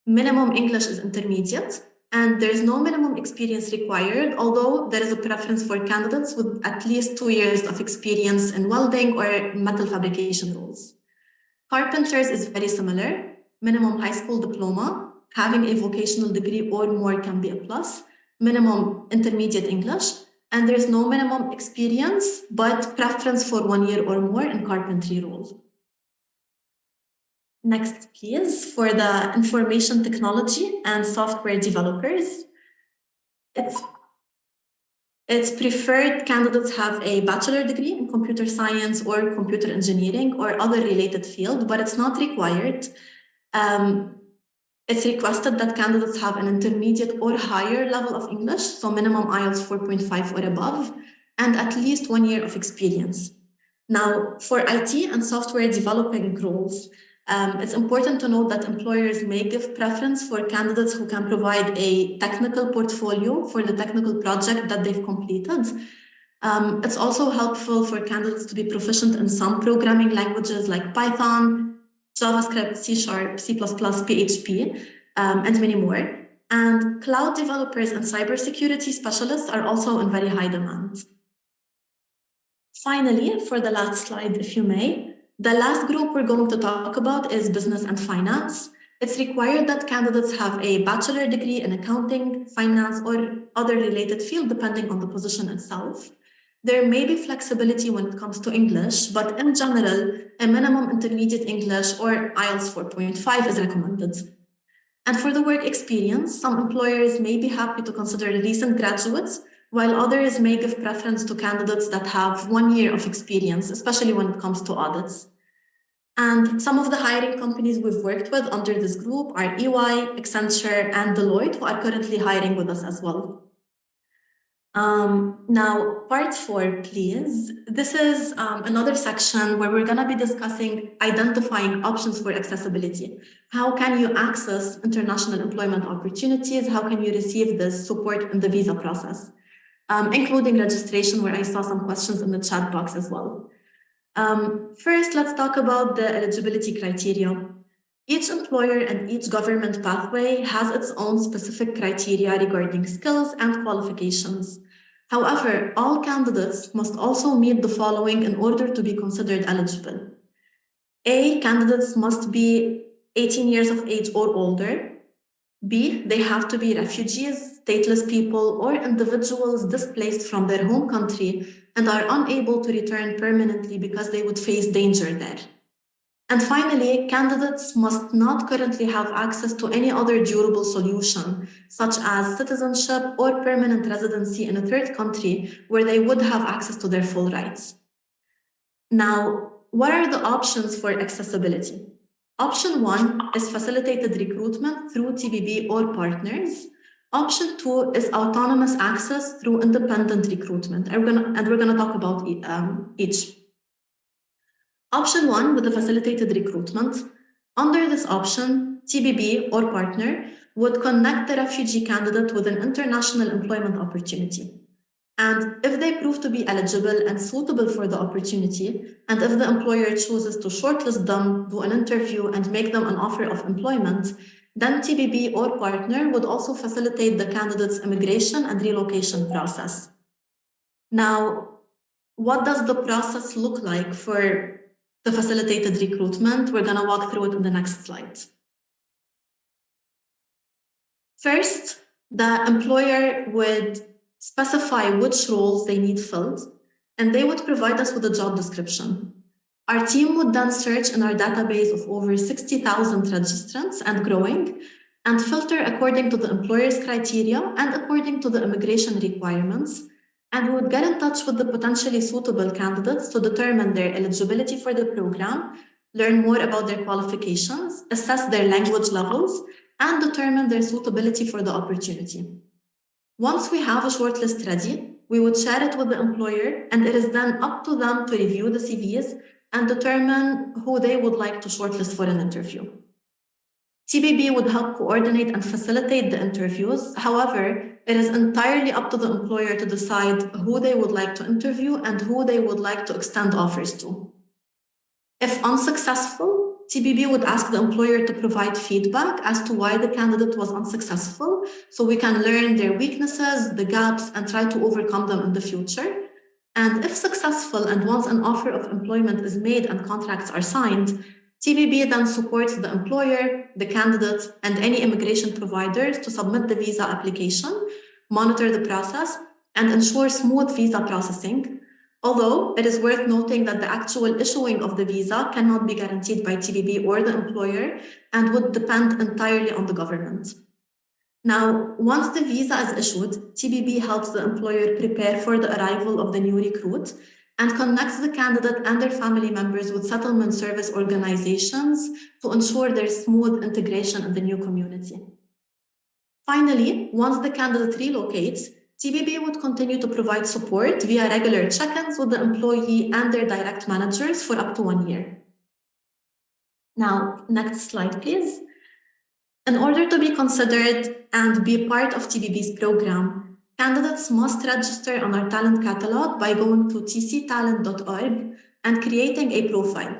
Minimum English is intermediate, And there is no minimum experience required, although there is a preference for candidates with at least 2 years of experience in welding or metal fabrication roles. Carpenters is very similar. Minimum high school diploma, having a vocational degree or more can be a plus, minimum intermediate English, and there's no minimum experience, but preference for 1 year or more in carpentry role. Next, please, for the information technology and software developers, it's preferred candidates have a bachelor degree in computer science or computer engineering or other related field, but it's not required. It's requested that candidates have an intermediate or higher level of English, so minimum IELTS 4.5 or above, and at least 1 year of experience. Now, for IT and software developing roles, it's important to note that employers may give preference for candidates who can provide a technical portfolio for the technical project that they've completed. It's also helpful for candidates to be proficient in some programming languages like Python, JavaScript, C#, C++, PHP, and many more. And cloud developers and cybersecurity specialists are also in very high demand. Finally, for the last slide, if you may, the last group we're going to talk about is business and finance. It's required that candidates have a bachelor degree in accounting, finance, or other related field, depending on the position itself. There may be flexibility when it comes to English, but in general, a minimum intermediate English or IELTS 4.5 is recommended. And for the work experience, some employers may be happy to consider recent graduates, while others may give preference to candidates that have 1 year of experience, especially when it comes to audits. And some of the hiring companies we've worked with under this group are EY, Accenture, and Deloitte, who are currently hiring with us as well. Now, part 4, please. This is another section where we're going to be discussing identifying options for accessibility. How can you access international employment opportunities? How can you receive this support in the visa process? Including registration, where I saw some questions in the chat box as well. First, let's talk about the eligibility criteria. Each employer and each government pathway has its own specific criteria regarding skills and qualifications. However, all candidates must also meet the following in order to be considered eligible. A, candidates must be 18 years of age or older. B, they have to be refugees, stateless people, or individuals displaced from their home country and are unable to return permanently because they would face danger there. And finally, candidates must not currently have access to any other durable solution, such as citizenship or permanent residency in a third country where they would have access to their full rights. Now, what are the options for accessibility? Option 1 is facilitated recruitment through TBB or partners. Option 2 is autonomous access through independent recruitment, and we're going to talk about each. Option 1 with the facilitated recruitment. Under this option, TBB or partner would connect the refugee candidate with an international employment opportunity. And if they prove to be eligible and suitable for the opportunity, and if the employer chooses to shortlist them, do an interview, and make them an offer of employment, then TBB or partner would also facilitate the candidate's immigration and relocation process. Now, what does the process look like for the facilitated recruitment? We're going to walk through it in the next slide. First, the employer would specify which roles they need filled, and they would provide us with a job description. Our team would then search in our database of over 60,000 registrants and growing, and filter according to the employer's criteria and according to the immigration requirements, and we would get in touch with the potentially suitable candidates to determine their eligibility for the program, learn more about their qualifications, assess their language levels, and determine their suitability for the opportunity. Once we have a shortlist ready, we would share it with the employer, and it is then up to them to review the CVs and determine who they would like to shortlist for an interview. TBB would help coordinate and facilitate the interviews. However, it is entirely up to the employer to decide who they would like to interview and who they would like to extend offers to. If unsuccessful, TBB would ask the employer to provide feedback as to why the candidate was unsuccessful, so we can learn their weaknesses, the gaps, and try to overcome them in the future. And if successful, and once an offer of employment is made and contracts are signed, TBB then supports the employer, the candidate, and any immigration providers to submit the visa application, monitor the process, and ensure smooth visa processing. Although it is worth noting that the actual issuing of the visa cannot be guaranteed by TBB or the employer and would depend entirely on the government. Now, once the visa is issued, TBB helps the employer prepare for the arrival of the new recruit and connects the candidate and their family members with settlement service organizations to ensure their smooth integration in the new community. Finally, once the candidate relocates, TBB would continue to provide support via regular check-ins with the employee and their direct managers for up to 1 year. Now, next slide, please. In order to be considered and be part of TBB's program, candidates must register on our talent catalog by going to tctalent.org and creating a profile.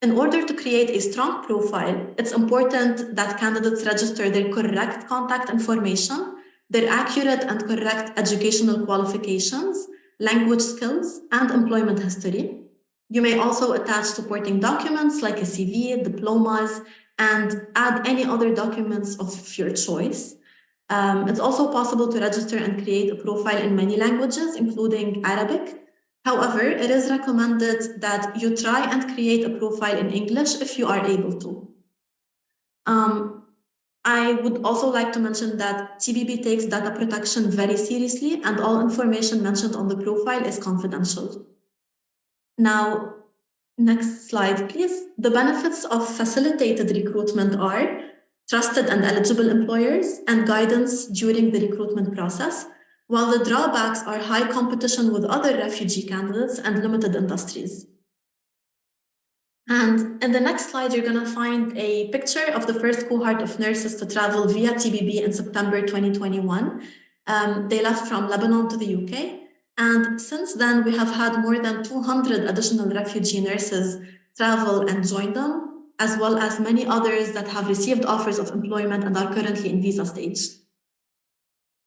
In order to create a strong profile, it's important that candidates register their correct contact information, their accurate and correct educational qualifications, language skills, and employment history. You may also attach supporting documents like a CV, diplomas, and add any other documents of your choice. It's also possible to register and create a profile in many languages, including Arabic. However, it is recommended that you try and create a profile in English if you are able to. I would also like to mention that TBB takes data protection very seriously, and all information mentioned on the profile is confidential. Now, next slide, please. The benefits of facilitated recruitment are trusted and eligible employers and guidance during the recruitment process, while the drawbacks are high competition with other refugee candidates and limited industries. And in the next slide, you're going to find a picture of the first cohort of nurses to travel via TBB in September 2021. They left from Lebanon to the UK. And since then, we have had more than 200 additional refugee nurses travel and join them, as well as many others that have received offers of employment and are currently in visa stage.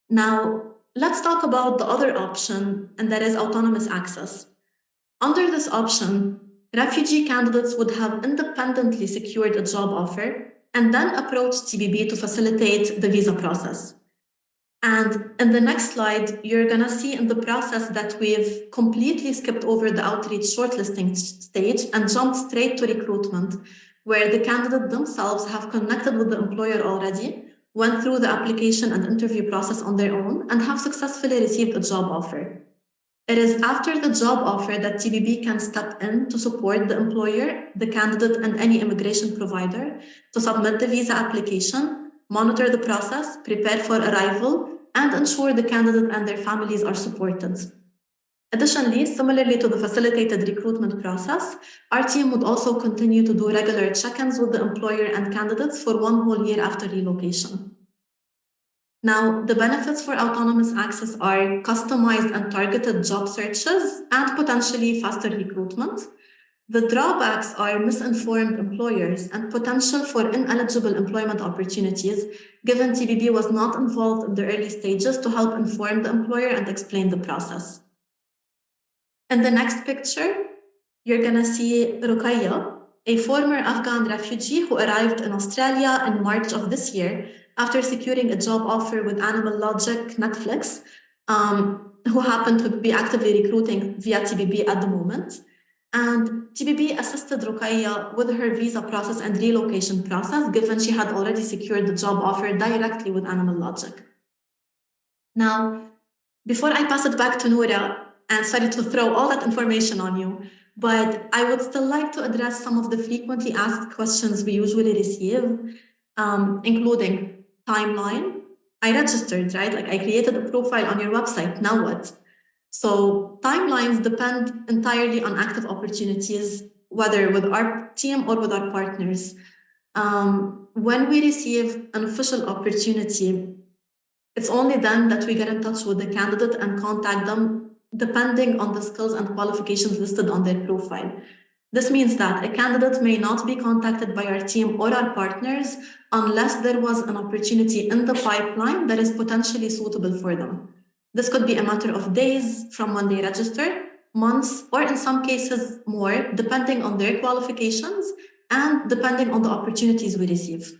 Now, let's talk about the other option, and that is autonomous access. Under this option, refugee candidates would have independently secured a job offer and then approach TBB to facilitate the visa process. And in the next slide, you're going to see in the process that we've completely skipped over the outreach shortlisting stage and jumped straight to recruitment, where the candidate themselves have connected with the employer already, went through the application and interview process on their own, and have successfully received a job offer. It is after the job offer that TBB can step in to support the employer, the candidate, and any immigration provider to submit the visa application, monitor the process, prepare for arrival, and ensure the candidate and their families are supported. Additionally, similarly to the facilitated recruitment process, our team would also continue to do regular check-ins with the employer and candidates for 1 whole year after relocation. Now, the benefits for autonomous access are customized and targeted job searches and potentially faster recruitment. The drawbacks are misinformed employers and potential for ineligible employment opportunities, given TBB was not involved in the early stages to help inform the employer and explain the process. In the next picture, you're going to see Ruqayya, a former Afghan refugee who arrived in Australia in March of this year after securing a job offer with Animal Logic Netflix, who happened to be actively recruiting via TBB at the moment. And TBB assisted Ruqayya with her visa process and relocation process, given she had already secured the job offer directly with Animal Logic. Now, before I pass it back to Noura, and sorry to throw all that information on you, but I would still like to address some of the frequently asked questions we usually receive, including timeline. I registered, right? Like I created a profile on your website, now what? So timelines depend entirely on active opportunities, whether with our team or with our partners. When we receive an official opportunity, it's only then that we get in touch with the candidate and contact them, depending on the skills and qualifications listed on their profile. This means that a candidate may not be contacted by our team or our partners unless there was an opportunity in the pipeline that is potentially suitable for them. This could be a matter of days from when they register, months, or in some cases more, depending on their qualifications and depending on the opportunities we receive.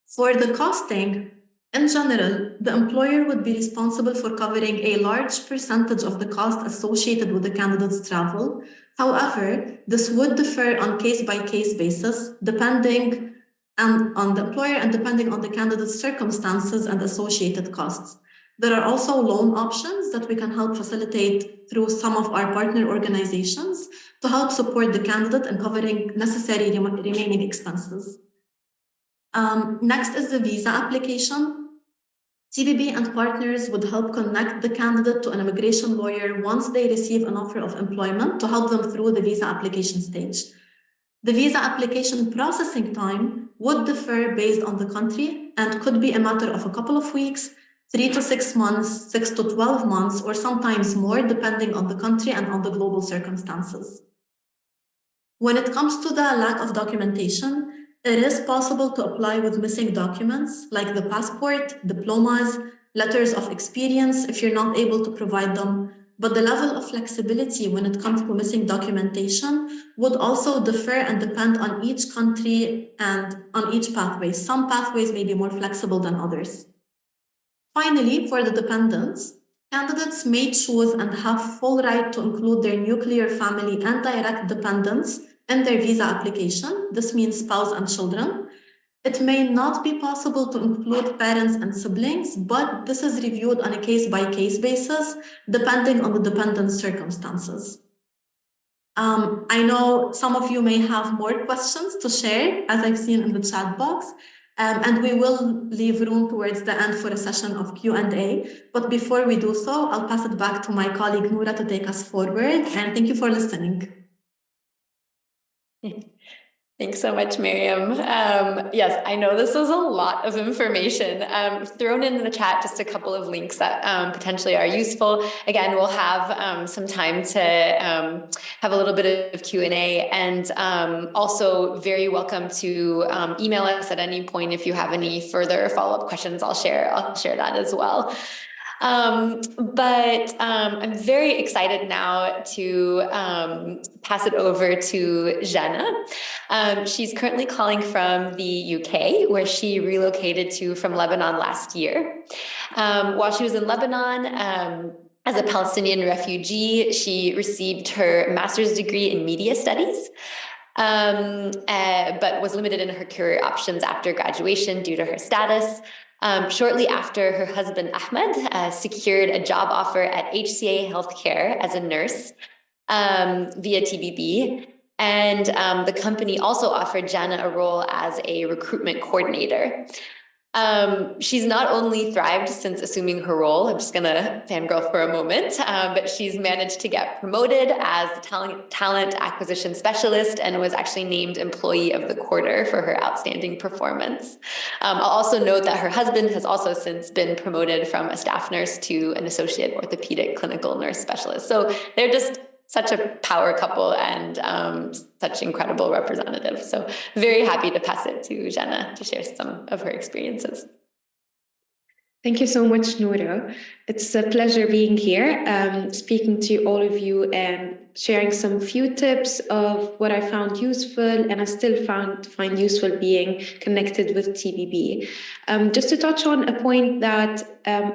For the costing, in general, the employer would be responsible for covering a large percentage of the cost associated with the candidate's travel. However, this would differ on case-by-case basis, depending on the employer and depending on the candidate's circumstances and associated costs. There are also loan options that we can help facilitate through some of our partner organizations to help support the candidate in covering necessary remaining expenses. Next is the visa application. TBB and partners would help connect the candidate to an immigration lawyer once they receive an offer of employment to help them through the visa application stage. The visa application processing time would differ based on the country and could be a matter of a couple of weeks, 3 to 6 months, 6 to 12 months, or sometimes more, depending on the country and on the global circumstances. When it comes to the lack of documentation, it is possible to apply with missing documents like the passport, diplomas, letters of experience if you're not able to provide them. But the level of flexibility when it comes to missing documentation would also differ and depend on each country and on each pathway. Some pathways may be more flexible than others. Finally, for the dependents, candidates may choose and have full right to include their nuclear family and direct dependents in their visa application. This means spouse and children. It may not be possible to include parents and siblings, but this is reviewed on a case-by-case basis, depending on the dependent's circumstances. I know some of you may have more questions to share, as I've seen in the chat box, and we will leave room towards the end for a session of Q&A. But before we do so, I'll pass it back to my colleague Noura to take us forward, and thank you for listening. Thanks so much, Miriam. Yes, I know this is a lot of information. Thrown in the chat just a couple of links that potentially are useful. Again, we'll have some time to have a little bit of Q&A, and also very welcome to email us at any point if you have any further follow-up questions. I'll share that as well. But I'm very excited now to pass it over to Jenna. She's currently calling from the UK, where she relocated to from Lebanon last year. While she was in Lebanon, as a Palestinian refugee, she received her master's degree in media studies. But was limited in her career options after graduation due to her status. Shortly after, her husband Ahmed secured a job offer at HCA Healthcare as a nurse via TBB, and the company also offered Jana a role as a recruitment coordinator. She's not only thrived since assuming her role, I'm just gonna fangirl for a moment, but she's managed to get promoted as talent acquisition specialist and was actually named employee of the quarter for her outstanding performance. I'll also note that her husband has also since been promoted from a staff nurse to an associate orthopedic clinical nurse specialist. So they're just such a power couple and such incredible representatives. So very happy to pass it to Jenna to share some of her experiences. Thank you so much, Noura. It's a pleasure being here, speaking to all of you and sharing some few tips of what I found useful and I still find useful being connected with TBB. Just to touch on a point that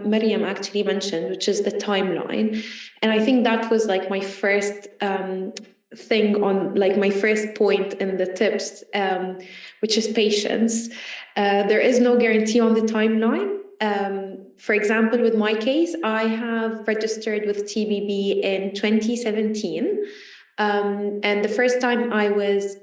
Miriam actually mentioned, which is the timeline. And I think that was like my first thing on like my first point in the tips, which is patience. There is no guarantee on the timeline. For example, with my case, I have registered with TBB in 2017. And the first time I was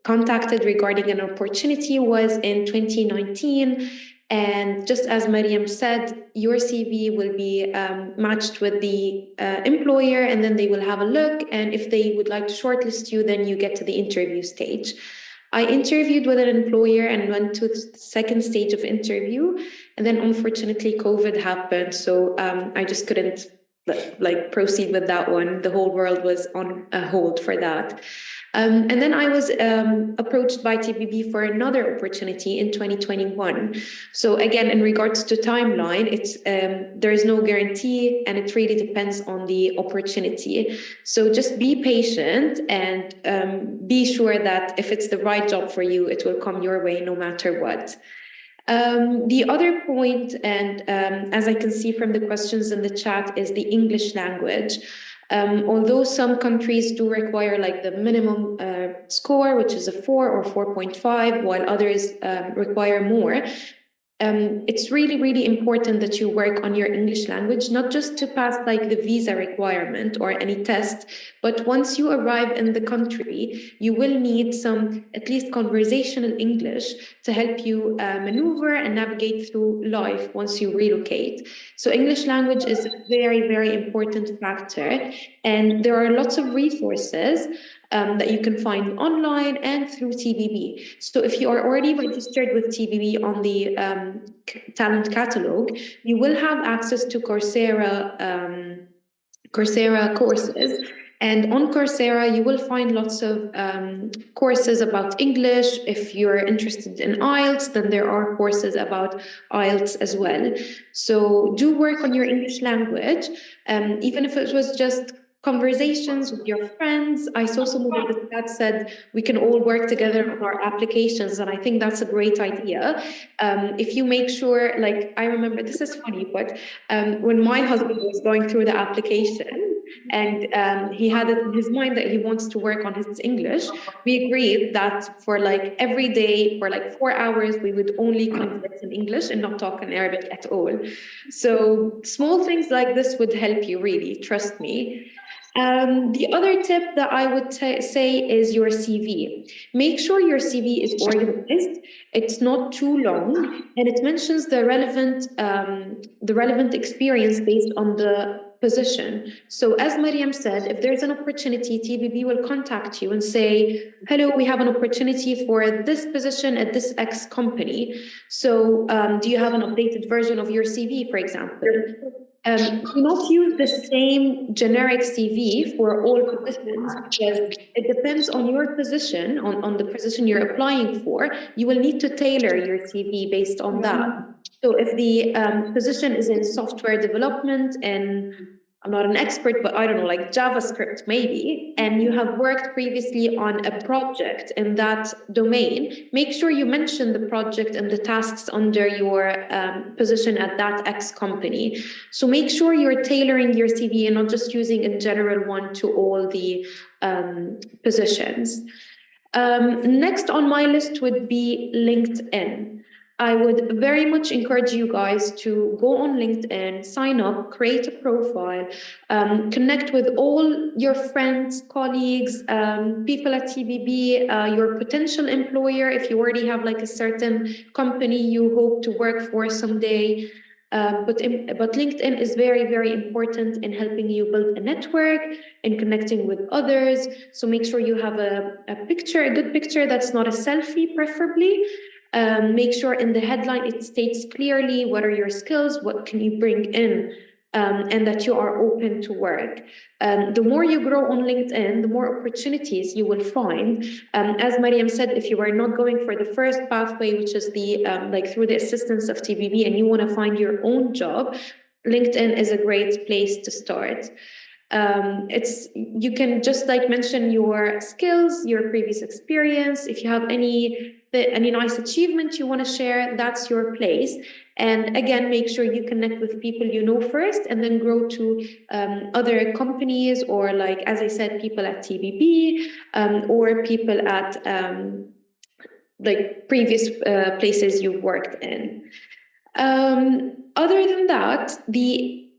contacted regarding an opportunity was in 2019. And just as Mariam said, your CV will be matched with the employer, and then they will have a look. And if they would like to shortlist you, then you get to the interview stage. I interviewed with an employer and went to the second stage of interview. And then unfortunately, COVID happened. So I just couldn't like proceed with that one. The whole world was on a hold for that. And then I was approached by TBB for another opportunity in 2021. So again, in regards to timeline, it's there is no guarantee, and it really depends on the opportunity. So just be patient and be sure that if it's the right job for you, it will come your way no matter what. The other point, and as I can see from the questions in the chat, is the English language. Although some countries do require like the minimum score, which is a 4 or 4.5, while others require more. It's really, really important that you work on your English language, not just to pass like the visa requirement or any test, but once you arrive in the country, you will need some at least conversational English to help you maneuver and navigate through life once you relocate. So English language is a very, very important factor, and there are lots of resources that you can find online and through TBB. So if you are already registered with TBB on the talent catalog, you will have access to Coursera courses. And on Coursera, you will find lots of courses about English. If you're interested in IELTS, then there are courses about IELTS as well. So do work on your English language, even if it was just conversations with your friends. I saw someone in the chat said we can all work together on our applications, and I think that's a great idea. If you make sure, like I remember, this is funny, but when my husband was going through the application, and he had it in his mind that he wants to work on his English, we agreed that for like every day, for like 4 hours, we would only converse in English and not talk in Arabic at all. So small things like this would help you, really, trust me. The other tip that I would say is your CV. Make sure your CV is organized. It's not too long, and it mentions the relevant experience based on the position. So as Mariam said, if there's an opportunity, TBB will contact you and say, hello, we have an opportunity for this position at this X company. So do you have an updated version of your CV, for example? Do not use the same generic CV for all positions, because it depends on your position, on the position you're applying for. You will need to tailor your CV based on that. So if the position is in software development, and I'm not an expert, but I don't know, like JavaScript maybe, and you have worked previously on a project in that domain, make sure you mention the project and the tasks under your position at that X company. So make sure you're tailoring your CV and not just using a general one to all the positions. Next on my list would be LinkedIn. I would very much encourage you guys to go on LinkedIn, sign up, create a profile, connect with all your friends, colleagues, people at TBB, your potential employer, if you already have like a certain company you hope to work for someday. But LinkedIn is very, very important in helping you build a network and connecting with others. So make sure you have a picture, a good picture that's not a selfie, preferably. Make sure in the headline it states clearly what are your skills, what can you bring in, and that you are open to work. The more you grow on LinkedIn, the more opportunities you will find. As Mariam said, if you are not going for the first pathway, which is the like through the assistance of TBB, and you want to find your own job, LinkedIn is a great place to start. You can just like mention your skills, your previous experience. If you have any nice achievement you want to share, that's your place. And again, make sure you connect with people you know first, and then grow to other companies, or like, as I said, people at TBB, or people at like previous places you've worked in. Other than that,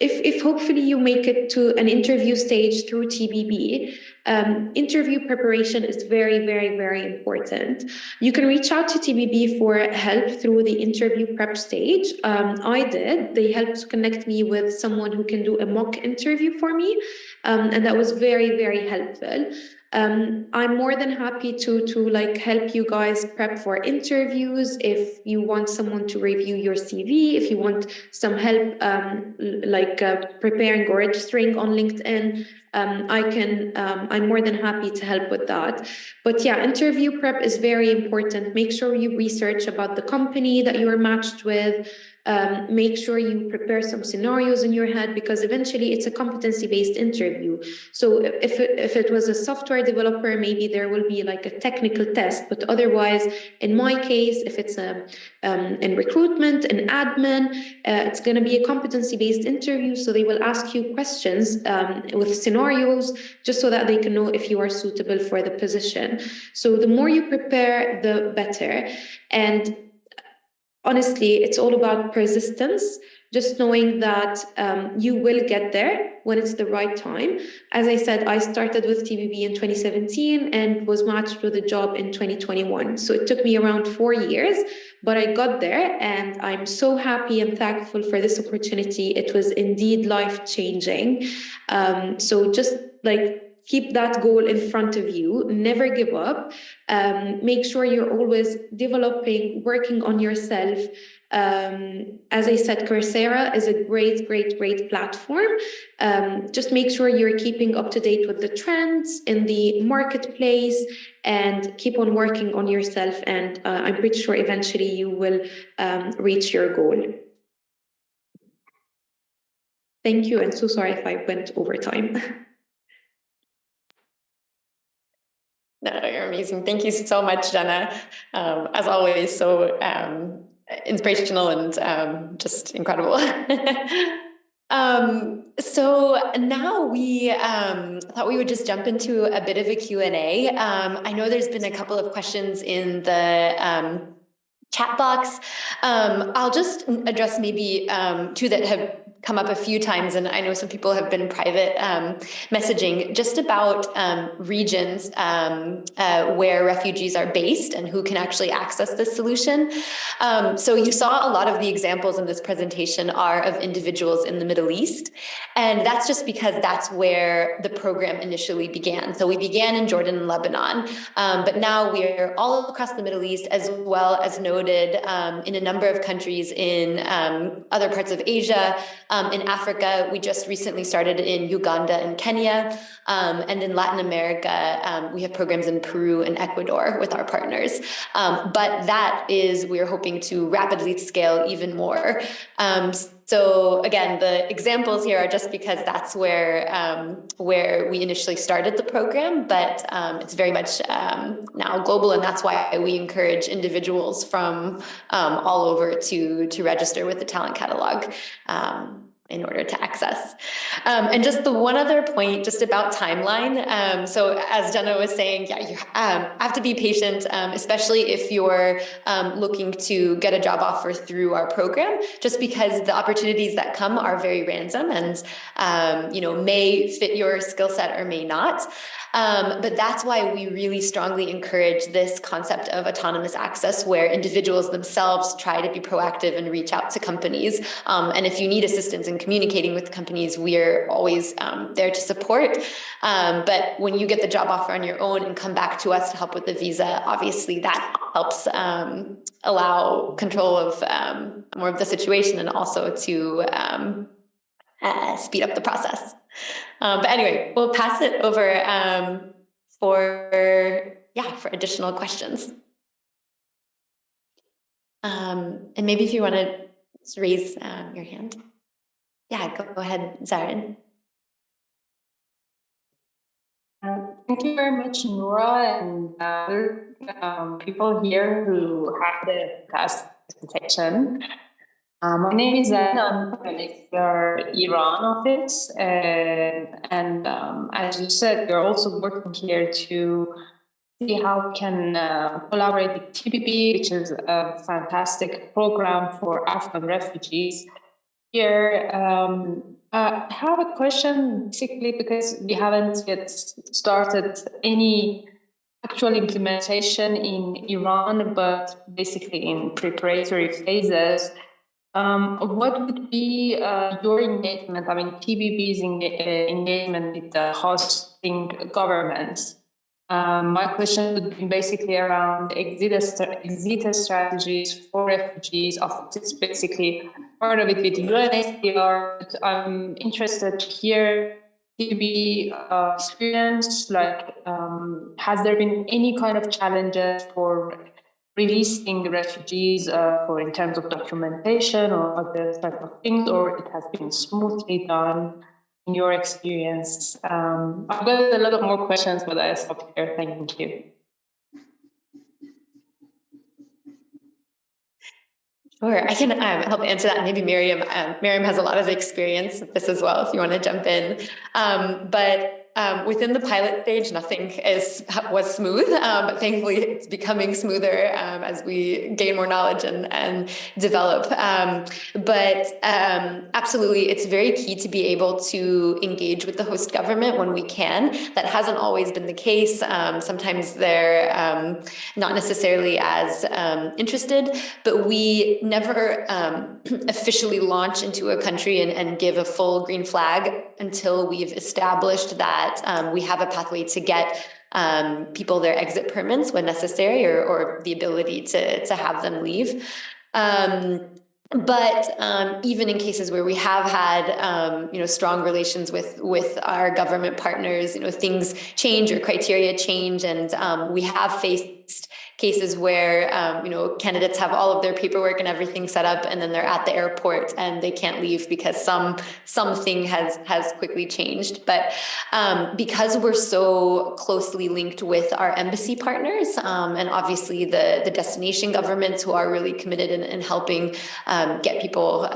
if hopefully you make it to an interview stage through TBB, Interview preparation is very, very, very important. You can reach out to TBB for help through the interview prep stage. I did. They helped connect me with someone who can do a mock interview for me, and that was very, very helpful. I'm more than happy to like help you guys prep for interviews. If you want someone to review your CV, if you want some help preparing or registering on LinkedIn, I'm more than happy to help with that. But yeah, interview prep is very important. Make sure you research about the company that you're matched with. Make sure you prepare some scenarios in your head, because eventually it's a competency-based interview. So if it was a software developer, maybe there will be like a technical test, but otherwise, in my case, if it's in recruitment, in admin, it's going to be a competency-based interview. So they will ask you questions with scenarios, just so that they can know if you are suitable for the position. So the more you prepare, the better. And honestly, it's all about persistence, just knowing that you will get there when it's the right time. As I said, I started with TBB in 2017 and was matched with a job in 2021. So it took me around 4 years, but I got there, and I'm so happy and thankful for this opportunity. It was indeed life-changing. So just like, keep that goal in front of you. Never give up. Make sure you're always developing, working on yourself. As I said, Coursera is a great, great, great platform. Just make sure you're keeping up to date with the trends in the marketplace, and keep on working on yourself. And I'm pretty sure eventually you will reach your goal. Thank you, and so sorry if I went over time. No, you're amazing. Thank you so much, Jenna. As always, so inspirational and just incredible. So now we thought we would just jump into a bit of a Q&A. I know there's been a couple of questions in the chat box. I'll just address maybe two that have come up a few times, and I know some people have been private messaging just about regions where refugees are based and who can actually access this solution. So you saw a lot of the examples in this presentation are of individuals in the Middle East, and that's just because that's where the program initially began. So we began in Jordan and Lebanon, but now we're all across the Middle East, as well as noted in a number of countries in other parts of Asia. In Africa, we just recently started in Uganda and Kenya, and in Latin America, we have programs in Peru and Ecuador with our partners. But that is, we're hoping to rapidly scale even more. So again, the examples here are just because that's where we initially started the program, but it's very much now global, and that's why we encourage individuals from all over to register with the talent catalog in order to access. And just the one other point, just about timeline. So as Jenna was saying, yeah, you have to be patient, especially if you're looking to get a job offer through our program, just because the opportunities that come are very random and, may fit your skill set or may not. But that's why we really strongly encourage this concept of autonomous access, where individuals themselves try to be proactive and reach out to companies. And if you need assistance in communicating with companies, we're always there to support. But when you get the job offer on your own and come back to us to help with the visa, obviously that helps allow control of more of the situation, and also to speed up the process. But anyway, we'll pass it over for additional questions. And maybe if you want to raise your hand. Yeah, go ahead, Zarin. Thank you very much, Noura, and other people here who have the past presentation. My name is Zain. I'm from the Iran office, and as you said, we're also working here to see how we can collaborate with TBB, which is a fantastic program for Afghan refugees. Here, I have a question basically because we haven't yet started any actual implementation in Iran, but basically in preparatory phases. What would be your engagement, I mean, TBB's engagement with the hosting governments? My question would be basically around exit strategies for refugees. It's basically part of it with UNHCR. But I'm interested to hear TB experience. Like, has there been any kind of challenges for releasing refugees for in terms of documentation or other type of things, or it has been smoothly done in your experience? I've got a lot of more questions, but I'll stop here. Thank you. Sure, I can help answer that. Maybe Miriam. Miriam has a lot of experience with this as well, if you want to jump in. But within the pilot stage, nothing was smooth, but thankfully it's becoming smoother as we gain more knowledge and develop. But absolutely, it's very key to be able to engage with the host government when we can. That hasn't always been the case. Sometimes they're not necessarily as interested, but we never officially launch into a country and give a full green flag until we've established that we have a pathway to get people their exit permits when necessary, or the ability to have them leave. But even in cases where we have had, strong relations with our government partners, things change or criteria change, and we have faced cases where, candidates have all of their paperwork and everything set up, and then they're at the airport and they can't leave because something has quickly changed. But because we're so closely linked with our embassy partners, and obviously the destination governments who are really committed in helping get people,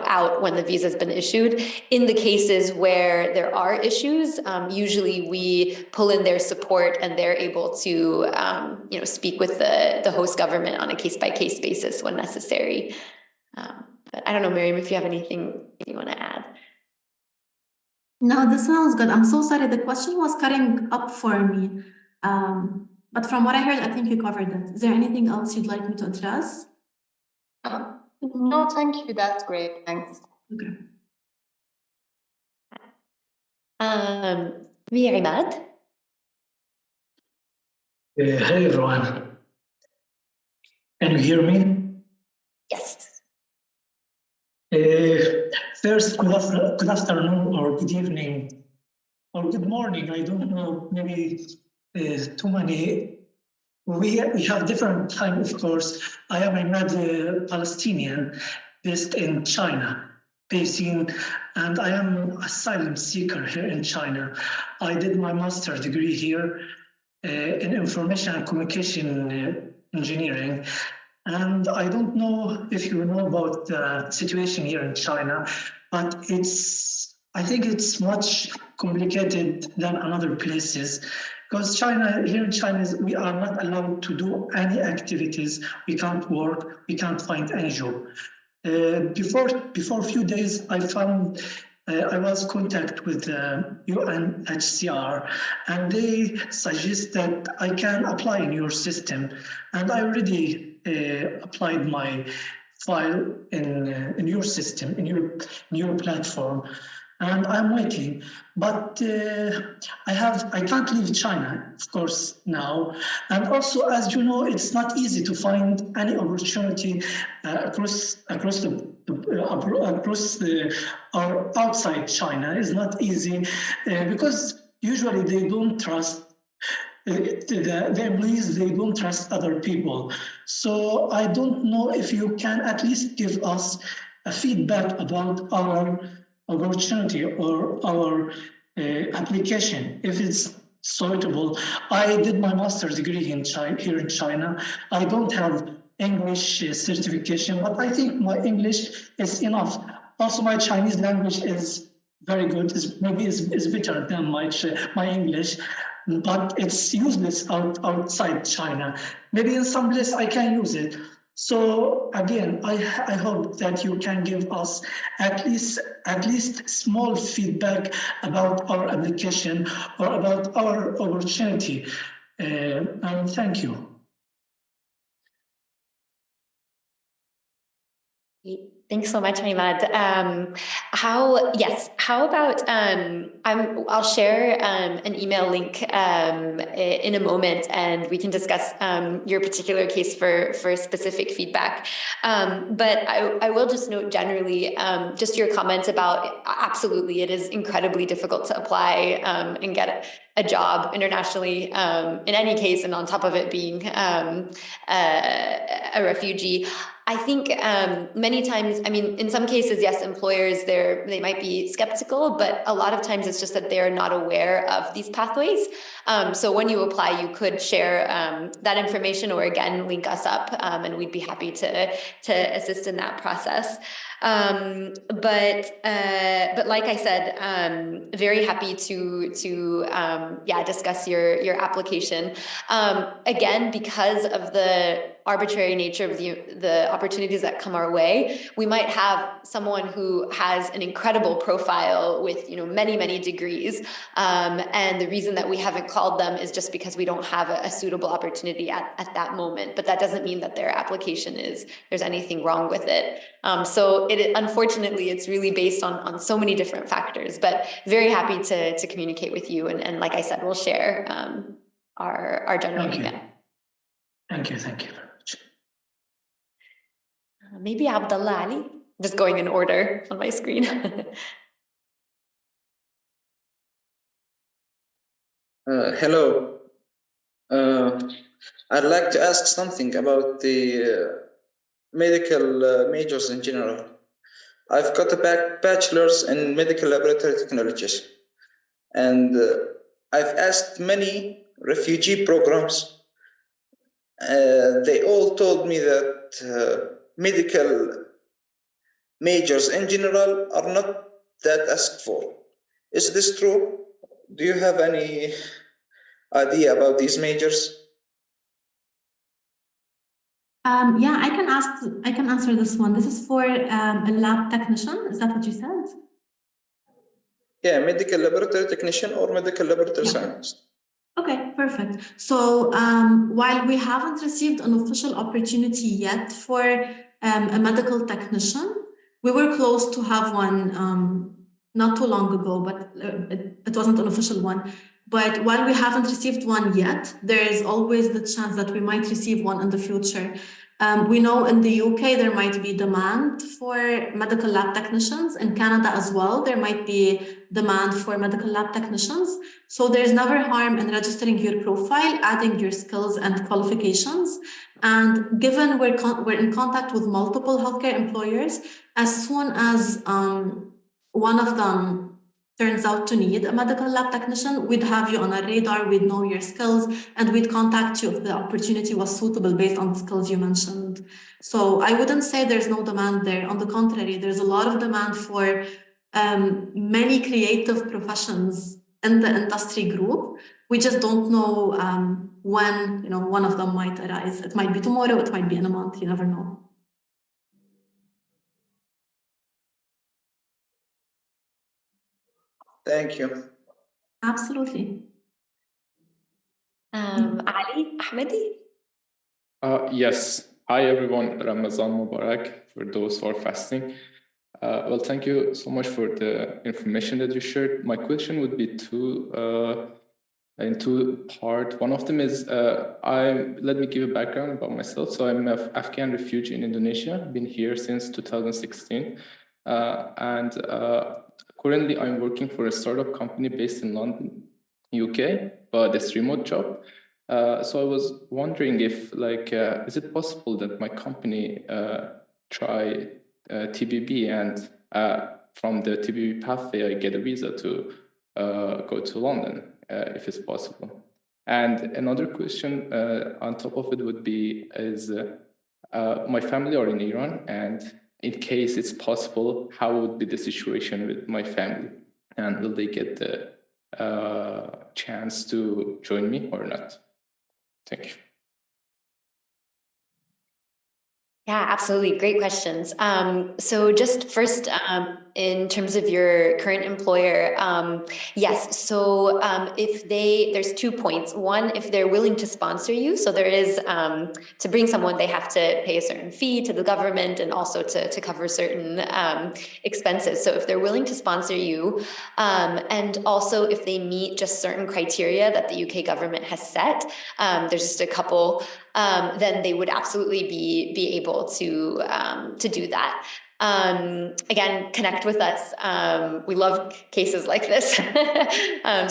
out when the visa has been issued. In the cases where there are issues, usually we pull in their support and they're able to, speak with the host government on a case-by-case basis when necessary. But I don't know, Miriam, if you have anything you want to add. No, this sounds good. I'm so sorry. The question was cutting up for me. But from what I heard, I think you covered it. Is there anything else you'd like me to address? No, thank you. That's great. Thanks. Okay. Imad? Hey everyone. Can you hear me? Yes. First, good afternoon or good evening or good morning. I don't know, maybe too many. We have different time, of course. I am a Palestinian based in China, Beijing, and I am an asylum seeker here in China. I did my master's degree here in information and communication engineering. And I don't know if you know about the situation here in China, but I think it's much complicated than other places, because here in China, we are not allowed to do any activities. We can't work, we can't find any job. Before a few days, I was in contact with UNHCR, and they suggest that I can apply in your system. And I already applied my file in your system, in your platform, and I'm waiting. But I can't leave China, of course, now. And also, as you know, it's not easy to find any opportunity or outside China. It's not easy because usually they don't trust the employees, they don't trust other people. So I don't know if you can at least give us a feedback about our opportunity or our application, if it's suitable. I did my master's degree here in China. I don't have English certification, but I think my English is enough. Also, my Chinese language is very good. Maybe it's better than my English, but it's useless outside China. Maybe in some place I can use it. So again, I hope that you can give us at least small feedback about our application or about our opportunity. And thank you. Thanks so much, Imad. How about I'll share an email link in a moment, and we can discuss your particular case for specific feedback. But I will just note generally, just your comments about absolutely, it is incredibly difficult to apply and get a job internationally in any case, and on top of it being a refugee. I think many times, I mean, in some cases, yes, employers, they might be skeptical, but a lot of times it's just that they're not aware of these pathways. So when you apply, you could share that information, or again, link us up, and we'd be happy to assist in that process. But like I said, very happy to discuss your application. Again, because of the arbitrary nature of the opportunities that come our way, we might have someone who has an incredible profile with many degrees, and the reason that we haven't called them is just because we don't have a suitable opportunity at that moment. But that doesn't mean that their application there's anything wrong with it. So unfortunately, it's really based on so many different factors. But very happy to communicate with you, and like I said, we'll share our general email. Thank you very much. Maybe Abdullah Ali, just going in order on my screen. Hello. I'd like to ask something about the medical majors in general. I've got a bachelor's in medical laboratory technologies, and I've asked many refugee programs. They all told me that medical majors in general are not that asked for. Is this true? Do you have any idea about these majors? Yeah, I can answer this one. This is for a lab technician. Is that what you said? Yeah, medical laboratory technician or medical laboratory scientist. Okay, perfect. So while we haven't received an official opportunity yet for a medical technician, we were close to have one not too long ago, but it wasn't an official one. But while we haven't received one yet, there is always the chance that we might receive one in the future. We know in the UK there might be demand for medical lab technicians. In Canada as well, there might be demand for medical lab technicians. So there's never harm in registering your profile, adding your skills and qualifications. And given we're in contact with multiple healthcare employers, as soon as one of them turns out to need a medical lab technician, we'd have you on our radar, we'd know your skills, and we'd contact you if the opportunity was suitable based on the skills you mentioned. So I wouldn't say there's no demand there. On the contrary, there's a lot of demand for many creative professions in the industry group. We just don't know when one of them might arise. It might be tomorrow, it might be in a month, you never know. Thank you. Absolutely. Ali Ahmedi? Yes. Hi, everyone. Ramazan Mubarak for those who are fasting. Well, thank you so much for the information that you shared. My question would be in two parts. One of them is, let me give a background about myself. So I'm an Afghan refugee in Indonesia. I've been here since 2016. And currently I'm working for a startup company based in London, UK, but it's a remote job. So I was wondering if, is it possible that my company try TBB, and from the TBB pathway, I get a visa to go to London, if it's possible. And another question on top of it would be, my family are in Iran, and in case it's possible, how would be the situation with my family? And will they get the chance to join me or not? Thank you. Yeah, absolutely. Great questions. So just first, in terms of your current employer, yes. So there's 2 points. One, if they're willing to sponsor you, so there is, to bring someone, they have to pay a certain fee to the government and also to cover certain expenses. So if they're willing to sponsor you, and also if they meet just certain criteria that the UK government has set, there's just a couple, then they would absolutely be able to do that. Again, connect with us. We love cases like this.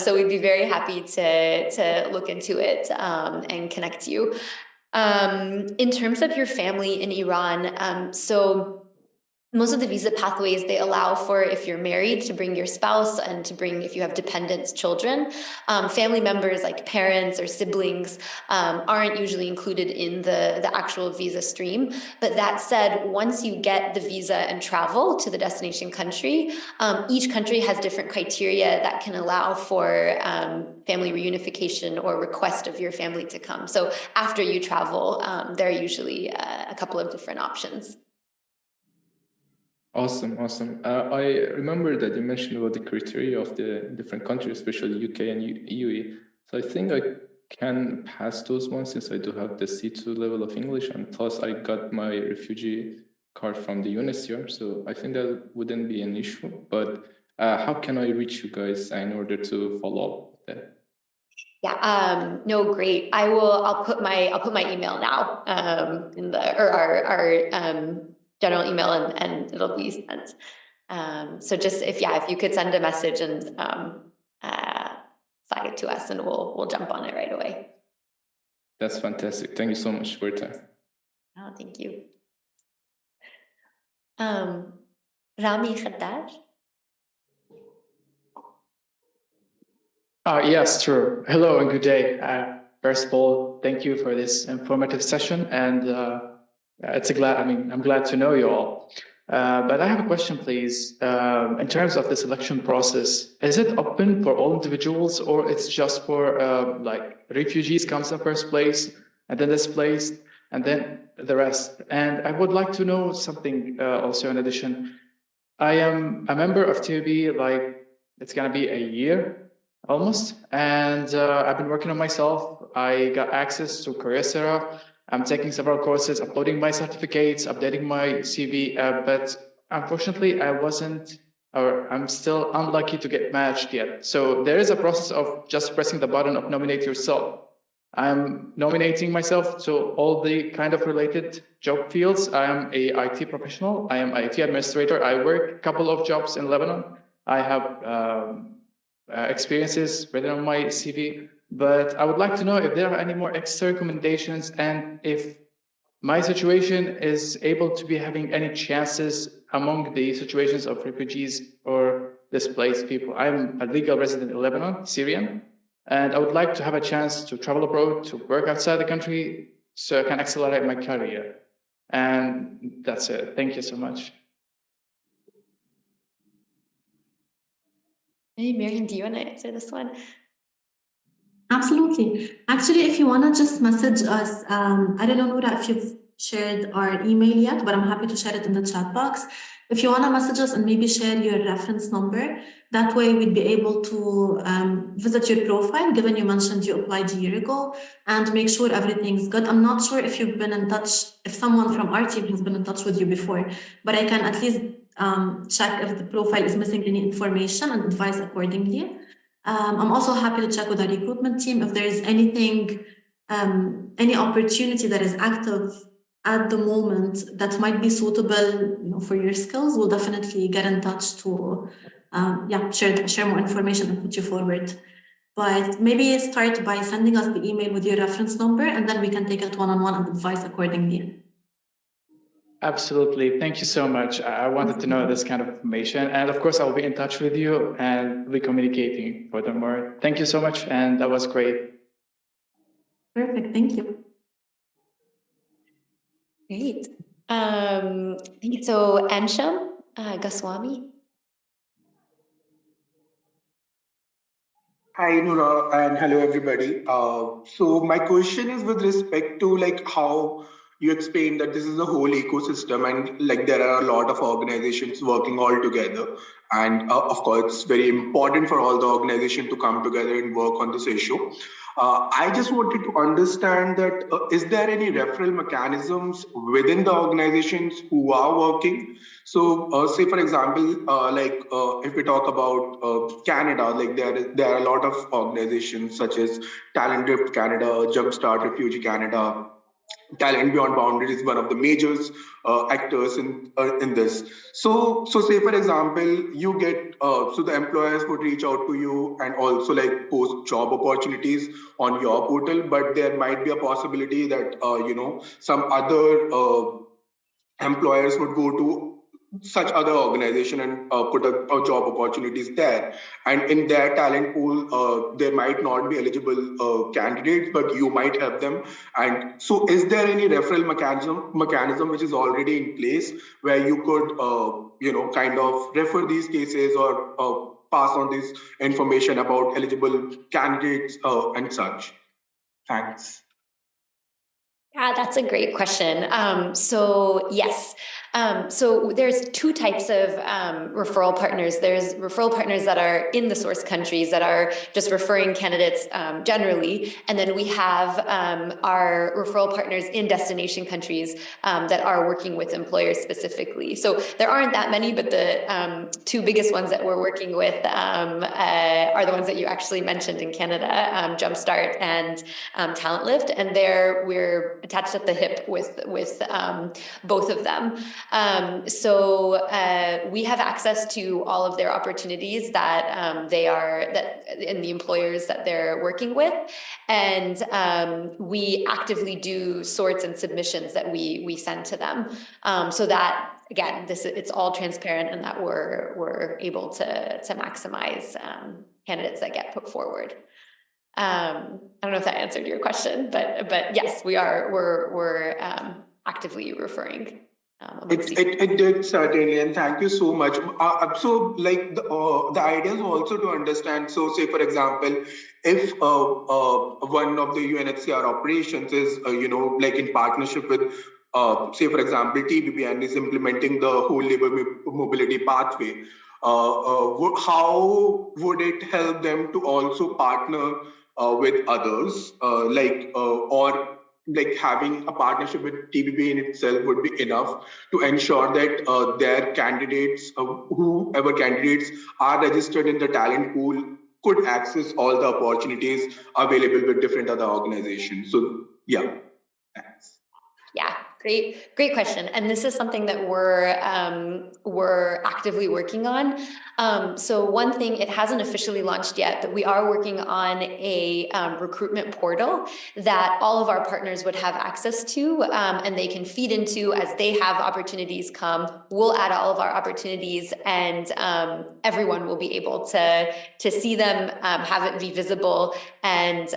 So we'd be very happy to look into it and connect you. In terms of your family in Iran, so most of the visa pathways, they allow for, if you're married, to bring your spouse, and to bring, if you have dependents, children. Family members like parents or siblings aren't usually included in the actual visa stream. But that said, once you get the visa and travel to the destination country, each country has different criteria that can allow for family reunification or request of your family to come. So after you travel, there are usually a couple of different options. Awesome. I remember that you mentioned about the criteria of the different countries, especially UK and UAE. So I think I can pass those ones since I do have the C2 level of English, and plus I got my refugee card from the UNHCR. So I think that wouldn't be an issue. But how can I reach you guys in order to follow up with that? Yeah, no, great. I'll put my email now in our general email, and it'll be sent. So just if you could send a message and flag it to us, and we'll jump on it right away. That's fantastic. Thank you so much for your time. Oh, thank you. Rami Khaddar. Yes, true. Hello and good day. First of all, thank you for this informative session, and I'm glad to know you all. But I have a question, please. In terms of the selection process, is it open for all individuals, or it's just for like refugees comes in first place, and then displaced, and then the rest? And I would like to know something also in addition. I am a member of TUB, like it's gonna be a year almost, and I've been working on myself. I got access to Coursera. I'm taking several courses, uploading my certificates, updating my CV, but unfortunately I'm still unlucky to get matched yet. So there is a process of just pressing the button of nominate yourself. I'm nominating myself to all the kind of related job fields. I am a IT professional. I am IT administrator. I work a couple of jobs in Lebanon. I have experiences written on my CV, but I would like to know if there are any more extra recommendations, and if my situation is able to be having any chances among the situations of refugees or displaced people. I'm a legal resident in Lebanon, Syrian, and I would like to have a chance to travel abroad, to work outside the country, so I can accelerate my career. And that's it. Thank you so much. Hey, Miriam, do you want to answer this one? Absolutely. Actually, if you want to just message us, I don't know, Noura, if you've shared our email yet, but I'm happy to share it in the chat box. If you want to message us and maybe share your reference number, that way we'd be able to visit your profile, given you mentioned you applied a year ago, and make sure everything's good. I'm not sure if you've been in touch, if someone from our team has been in touch with you before, but I can at least check if the profile is missing any information and advise accordingly. I'm also happy to check with our recruitment team if there is anything, any opportunity that is active at the moment that might be suitable, for your skills. We'll definitely get in touch to, share more information and put you forward. But maybe start by sending us the email with your reference number, and then we can take it one-on-one and advise accordingly. Absolutely. Thank you so much. I wanted to know this kind of information. And of course, I'll be in touch with you and be communicating furthermore. Thank you so much. And that was great. Perfect. Thank you. Great. Thank you. So, Ansham Goswami. Hi, Noura, and hello, everybody. So my question is with respect to how you explained that this is a whole ecosystem and like there are a lot of organizations working all together. And of course, it's very important for all the organizations to come together and work on this issue. I just wanted to understand that is there any referral mechanisms within the organizations who are working? So say for example, if we talk about Canada, like there are a lot of organizations such as Talent Drift Canada, Jumpstart Refugee Canada, Talent Beyond Boundaries is one of the major actors in this. So say for example, you get so the employers would reach out to you and also like post job opportunities on your portal, but there might be a possibility that some other employers would go to such other organization and put a job opportunities there, and in their talent pool there might not be eligible candidates, but you might have them. And so is there any referral mechanism which is already in place where you could kind of refer these cases or pass on this information about eligible candidates and such? Thanks. Yeah, that's a great question. So yes, so there's two types of referral partners. There's referral partners that are in the source countries that are just referring candidates generally, and then we have our referral partners in destination countries that are working with employers specifically. So there aren't that many, but the two biggest ones that we're working with are the ones that you actually mentioned in Canada, Jumpstart and Talent Lift, and there we're attached at the hip with both of them. So we have access to all of their opportunities that in the employers that they're working with, and we actively do sorts and submissions that we send to them, so that again it's all transparent and that we're able to maximize candidates that get put forward. I don't know if that answered your question, but yes, we're actively referring. It did certainly, and thank you so much. So like the idea is also to understand. So say for example, if one of the UNHCR operations is like in partnership with say for example TBB and is implementing the whole labor mobility pathway, how would it help them to also partner with others, or like having a partnership with TBB in itself would be enough to ensure that their candidates, whoever candidates are registered in the talent pool, could access all the opportunities available with different other organizations. So yeah, thanks. Yeah, great question. And this is something that we're actively working on. So one thing, it hasn't officially launched yet, but we are working on a recruitment portal that all of our partners would have access to, and they can feed into as they have opportunities come. We'll add all of our opportunities, and everyone will be able to see them, have it be visible. And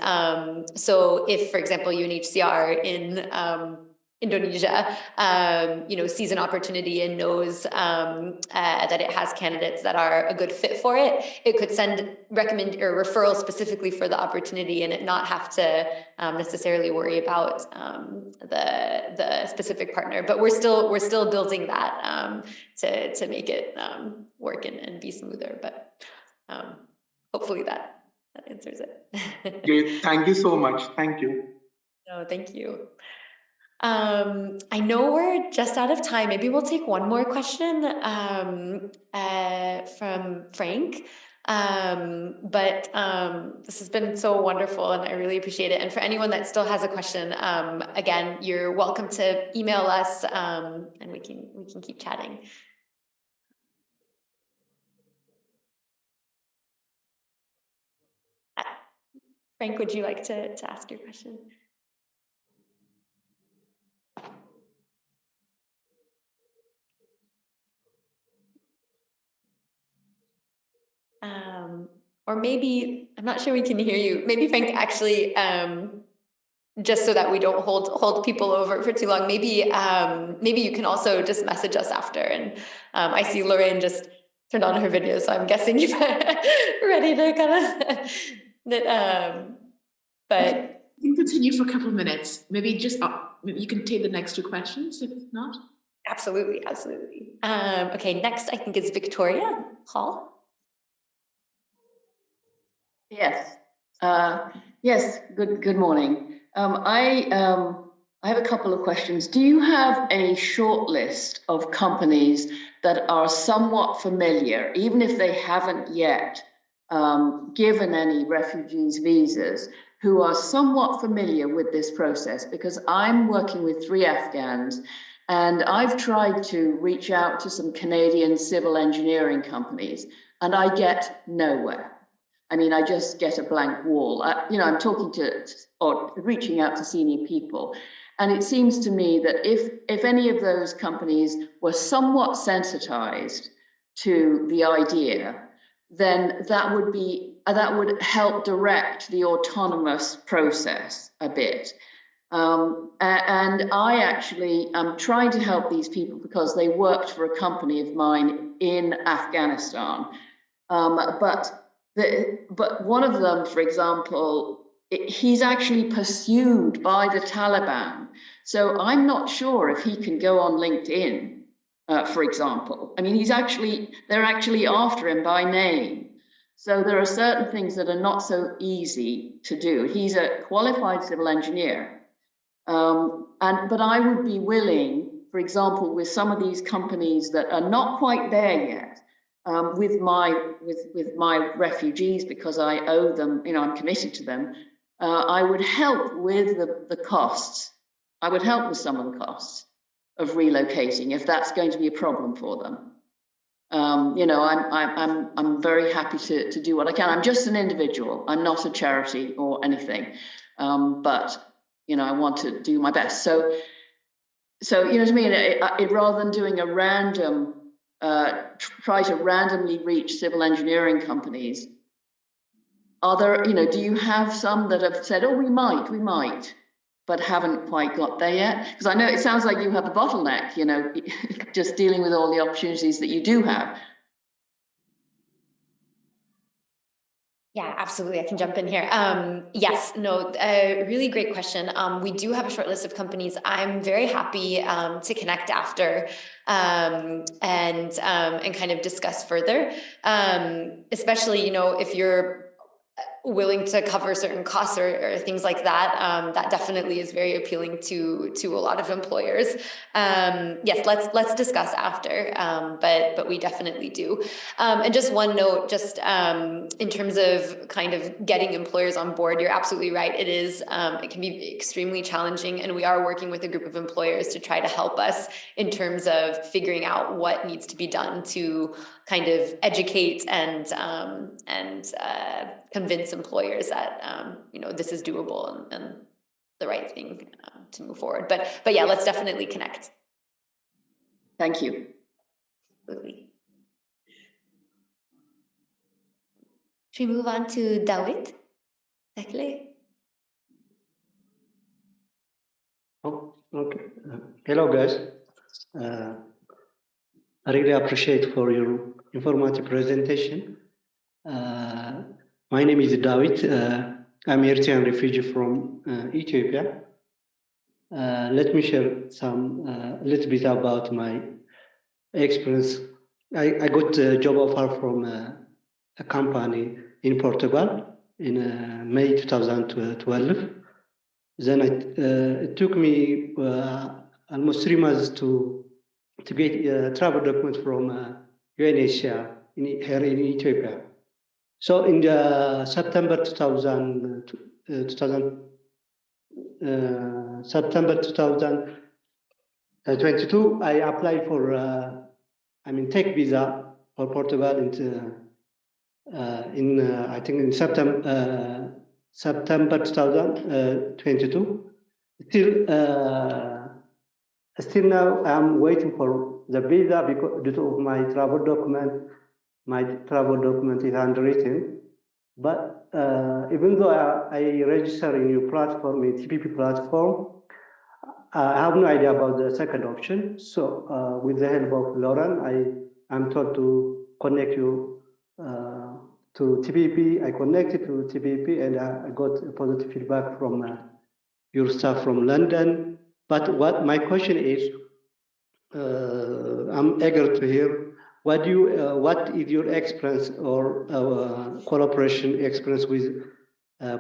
so if, for example, UNHCR in Indonesia, sees an opportunity and knows that it has candidates that are a good fit for it, it could recommend or referral specifically for the opportunity, and it not have to necessarily worry about the specific partner. But we're still building that to make it work and be smoother. But hopefully that answers it. Great, thank you so much. Thank you. No, thank you. I know we're just out of time. Maybe we'll take one more question from Frank. But this has been so wonderful, and I really appreciate it. And for anyone that still has a question, again, you're welcome to email us, and we can keep chatting. Frank, would you like to ask your question? Or maybe, I'm not sure we can hear you. Maybe Frank, actually, just so that we don't hold people over for too long, maybe you can also just message us after. And I see Lorraine just turned on her video, so I'm guessing you're ready to kind of, but we can continue for a couple of minutes. Maybe just you can take the next two questions if not. Absolutely, absolutely. Okay, next I think is Victoria Hall. Yes. Yes. Good morning. I have a couple of questions. Do you have a short list of companies that are somewhat familiar, even if they haven't yet given any refugees visas, who are somewhat familiar with this process? Because I'm working with 3 Afghans, and I've tried to reach out to some Canadian civil engineering companies, and I get nowhere. I mean, I just get a blank wall. I'm talking to or reaching out to senior people. And it seems to me that if any of those companies were somewhat sensitized to the idea, then that would help direct the autonomous process a bit. And I actually am trying to help these people because they worked for a company of mine in Afghanistan. But one of them, for example, he's actually pursued by the Taliban. So I'm not sure if he can go on LinkedIn, for example. I mean, they're actually after him by name. So there are certain things that are not so easy to do. He's a qualified civil engineer. But I would be willing, for example, with some of these companies that are not quite there yet, with my refugees, because I owe them, I'm committed to them, I would help with the costs. I would help with some of the costs of relocating if that's going to be a problem for them. I'm very happy to do what I can. I'm just an individual. I'm not a charity or anything, but I want to do my best. So you know what I mean. Rather than doing a random. Try to randomly reach civil engineering companies. Are there, do you have some that have said, oh, we might, but haven't quite got there yet? Because I know it sounds like you have a bottleneck, just dealing with all the opportunities that you do have. Yeah, absolutely. I can jump in here. Yes, no, really great question. We do have a short list of companies. I'm very happy to connect after and kind of discuss further, especially, if you're willing to cover certain costs or things like that. That definitely is very appealing to a lot of employers. Yes, let's discuss after, but we definitely do. And just one note, just in terms of kind of getting employers on board, you're absolutely right. It can be extremely challenging, and we are working with a group of employers to try to help us in terms of figuring out what needs to be done to kind of educate and convince employers that this is doable and the right thing to move forward. But yeah, let's definitely connect. Thank you. Absolutely. Should we move on to David? Oh, okay. Hello, guys. I really appreciate for your informative presentation. My name is David. I'm Eritrean refugee from Ethiopia. Let me share a little bit about my experience. I got a job offer from a company in Portugal in May 2012. Then it took me almost 3 months to get a travel document from UNHCR here in Ethiopia. So in September 2022, I applied for tech visa for Portugal I think in September 2022. Still now I'm waiting for the visa because due to my travel document. My travel document is handwritten, but even though I register in your platform, in TPP platform, I have no idea about the second option. So with the help of Lauren, I'm told to connect you to TPP. I connected to TPP and I got a positive feedback from your staff from London. But what my question is, I'm eager to hear what is your experience or collaboration experience with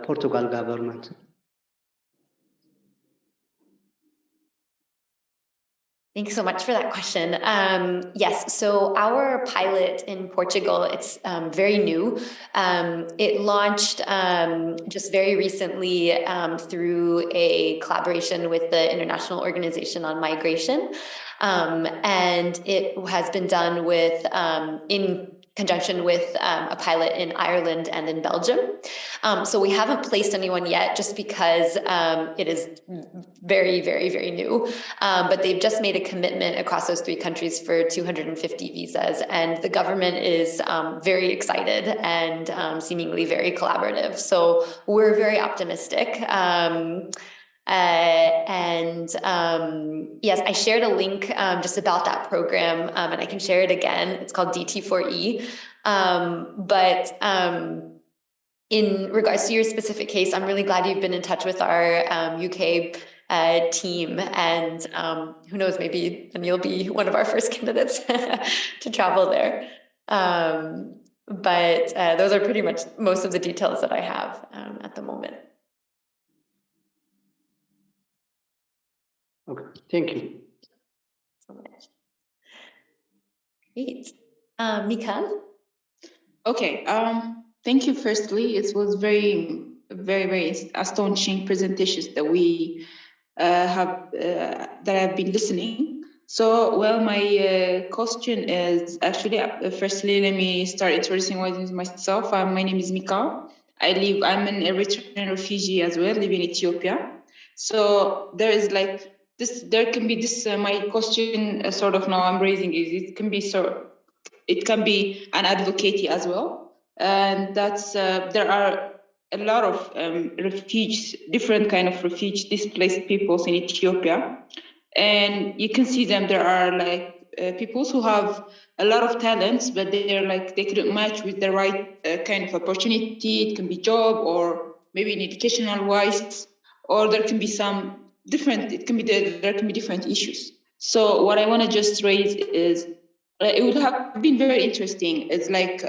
Portugal government? Thanks so much for that question. Yes, so our pilot in Portugal, it's very new. It launched just very recently through a collaboration with the International Organization on Migration. And it has been done with in conjunction with a pilot in Ireland and in Belgium. So we haven't placed anyone yet just because it is very, very, very new. But they've just made a commitment across those 3 countries for 250 visas. And the government is very excited and seemingly very collaborative. So we're very optimistic. Yes, I shared a link just about that program, and I can share it again. It's called DT4E. In regards to your specific case, I'm really glad you've been in touch with our UK team, and who knows, maybe then you'll be one of our first candidates to travel there. Those are pretty much most of the details that I have at the moment. Okay, thank you. So much. Great. Mikal? Okay, thank you firstly. It was very, very, very astonishing presentations that we that I've been listening. So, well, my question is actually, firstly, let me start introducing myself. My name is Mikal. I'm an Eritrean refugee as well, live in Ethiopia. So there is like, there can be this, my question sort of now I'm raising is, it can be an advocate as well. And that's, there are a lot of different kind of displaced peoples in Ethiopia. And you can see them, there are like people who have a lot of talents, but they couldn't match with the right kind of opportunity. It can be job or maybe in educational wise, or there can be some different, there can be different issues. So what I want to just raise is, it would have been very interesting. It's like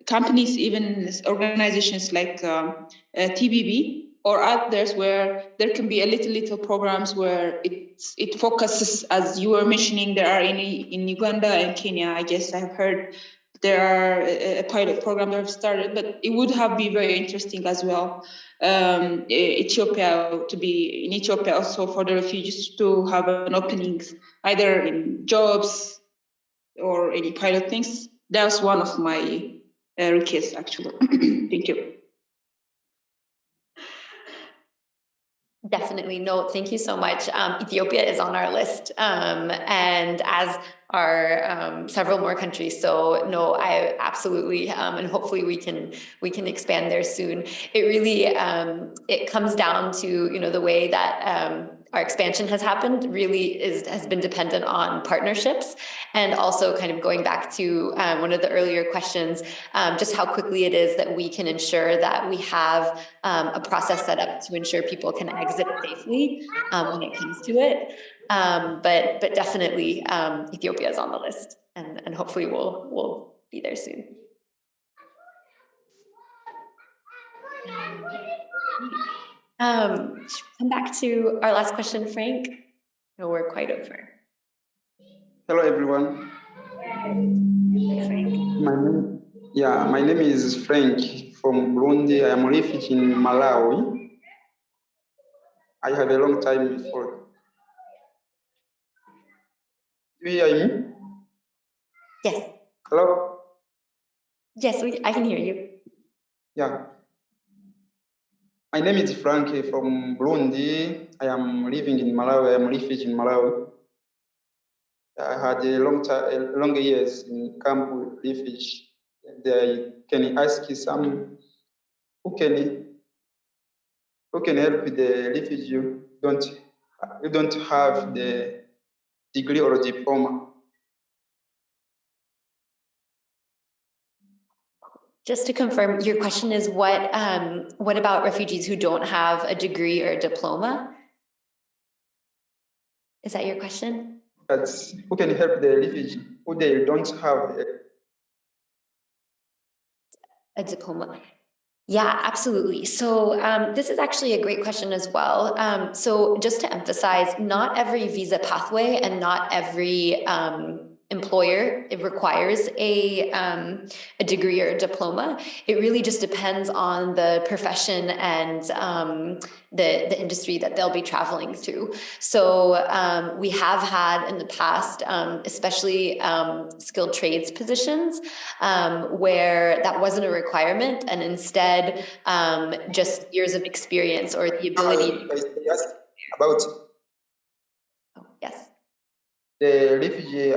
companies, even organizations like TBB or others, where there can be a little programs where it focuses, as you were mentioning, there are in Uganda and Kenya. I guess I've heard there are a pilot program that have started, but it would have been very interesting as well. Ethiopia also for the refugees to have an opening either in jobs or any pilot things. That's one of my requests actually. Thank you. Definitely. No, thank you so much. Ethiopia is on our list, and as are several more countries. So no, I absolutely, and hopefully we can expand there soon. It really, it comes down to, the way that our expansion has happened really has been dependent on partnerships, and also kind of going back to one of the earlier questions, just how quickly it is that we can ensure that we have a process set up to ensure people can exit safely when it comes to it. But definitely Ethiopia is on the list, and hopefully we'll be there soon. Come back to our last question, Frank. No, we're quite over. Hello, everyone. Hi, Frank. My name is Frank from Burundi. I am a refugee in Malawi. I have a long time before. Do you hear me? Yes. Hello? Yes, I can hear you. Yeah. My name is Frank from Burundi. I am living in Malawi. I am a refugee in Malawi. I had a long years in camp with refugee. Can I ask you some who can help the refugee? You don't have the degree or diploma. Just to confirm, your question is what about refugees who don't have a degree or a diploma? Is that your question? That's who can help the refugee who they don't have a diploma. Yeah, absolutely. So this is actually a great question as well. So just to emphasize, not every visa pathway and not every employer, it requires a degree or a diploma. It really just depends on the profession and the industry that they'll be traveling through. So we have had in the past, especially skilled trades positions, where that wasn't a requirement, and instead just years of experience or the ability. Yes, about yes, the refugee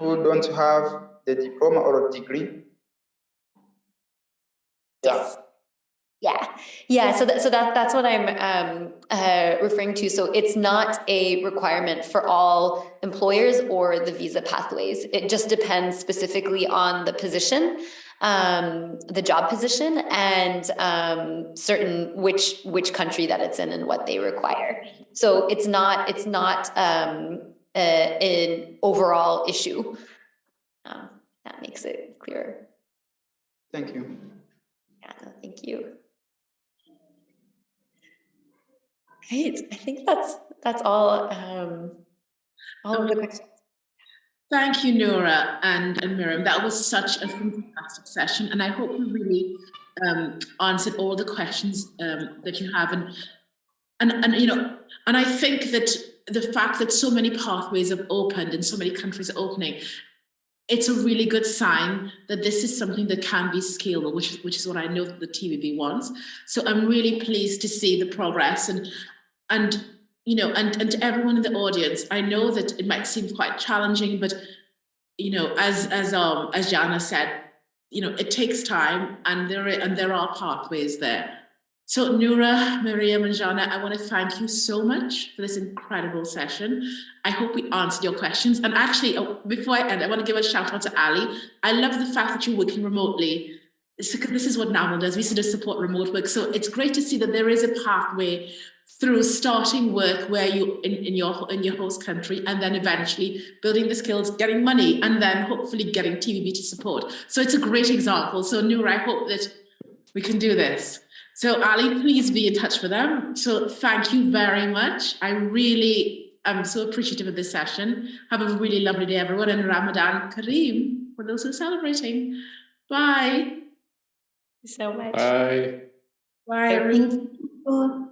who don't have the diploma or degree. Yes. Yeah. So that's what I'm referring to. So it's not a requirement for all employers or the visa pathways. It just depends specifically on the position, the job position, and certain which country that it's in and what they require. So it's not an overall issue. That makes it clearer. Thank you. Yeah, no, thank you. Great. I think that's all of the questions. Thank you, Noura and Miriam. That was such a fantastic session, and I hope we really answered all the questions that you have. And you know, and I think that the fact that so many pathways have opened and so many countries are opening, it's a really good sign that this is something that can be scalable, which is what I know that the TVB wants. So I'm really pleased to see the progress and you know, and to everyone in the audience, I know that it might seem quite challenging, but you know, as Jana said, you know, it takes time, and there are pathways there. So Noura, Miriam, and Jana, I want to thank you so much for this incredible session. I hope we answered your questions. And actually, before I end, I want to give a shout out to Ali. I love the fact that you're working remotely. This is what NAML does. We sort of support remote work. So it's great to see that there is a pathway through starting work where you in your host country, and then eventually building the skills, getting money, and then hopefully getting TVB to support. So it's a great example. So Noura, I hope that we can do this. So Ali, please be in touch with them. So thank you very much. I really am so appreciative of this session. Have a really lovely day, everyone, and Ramadan Kareem for those who are celebrating. Bye. Thank you so much. Bye. Bye. Thank you.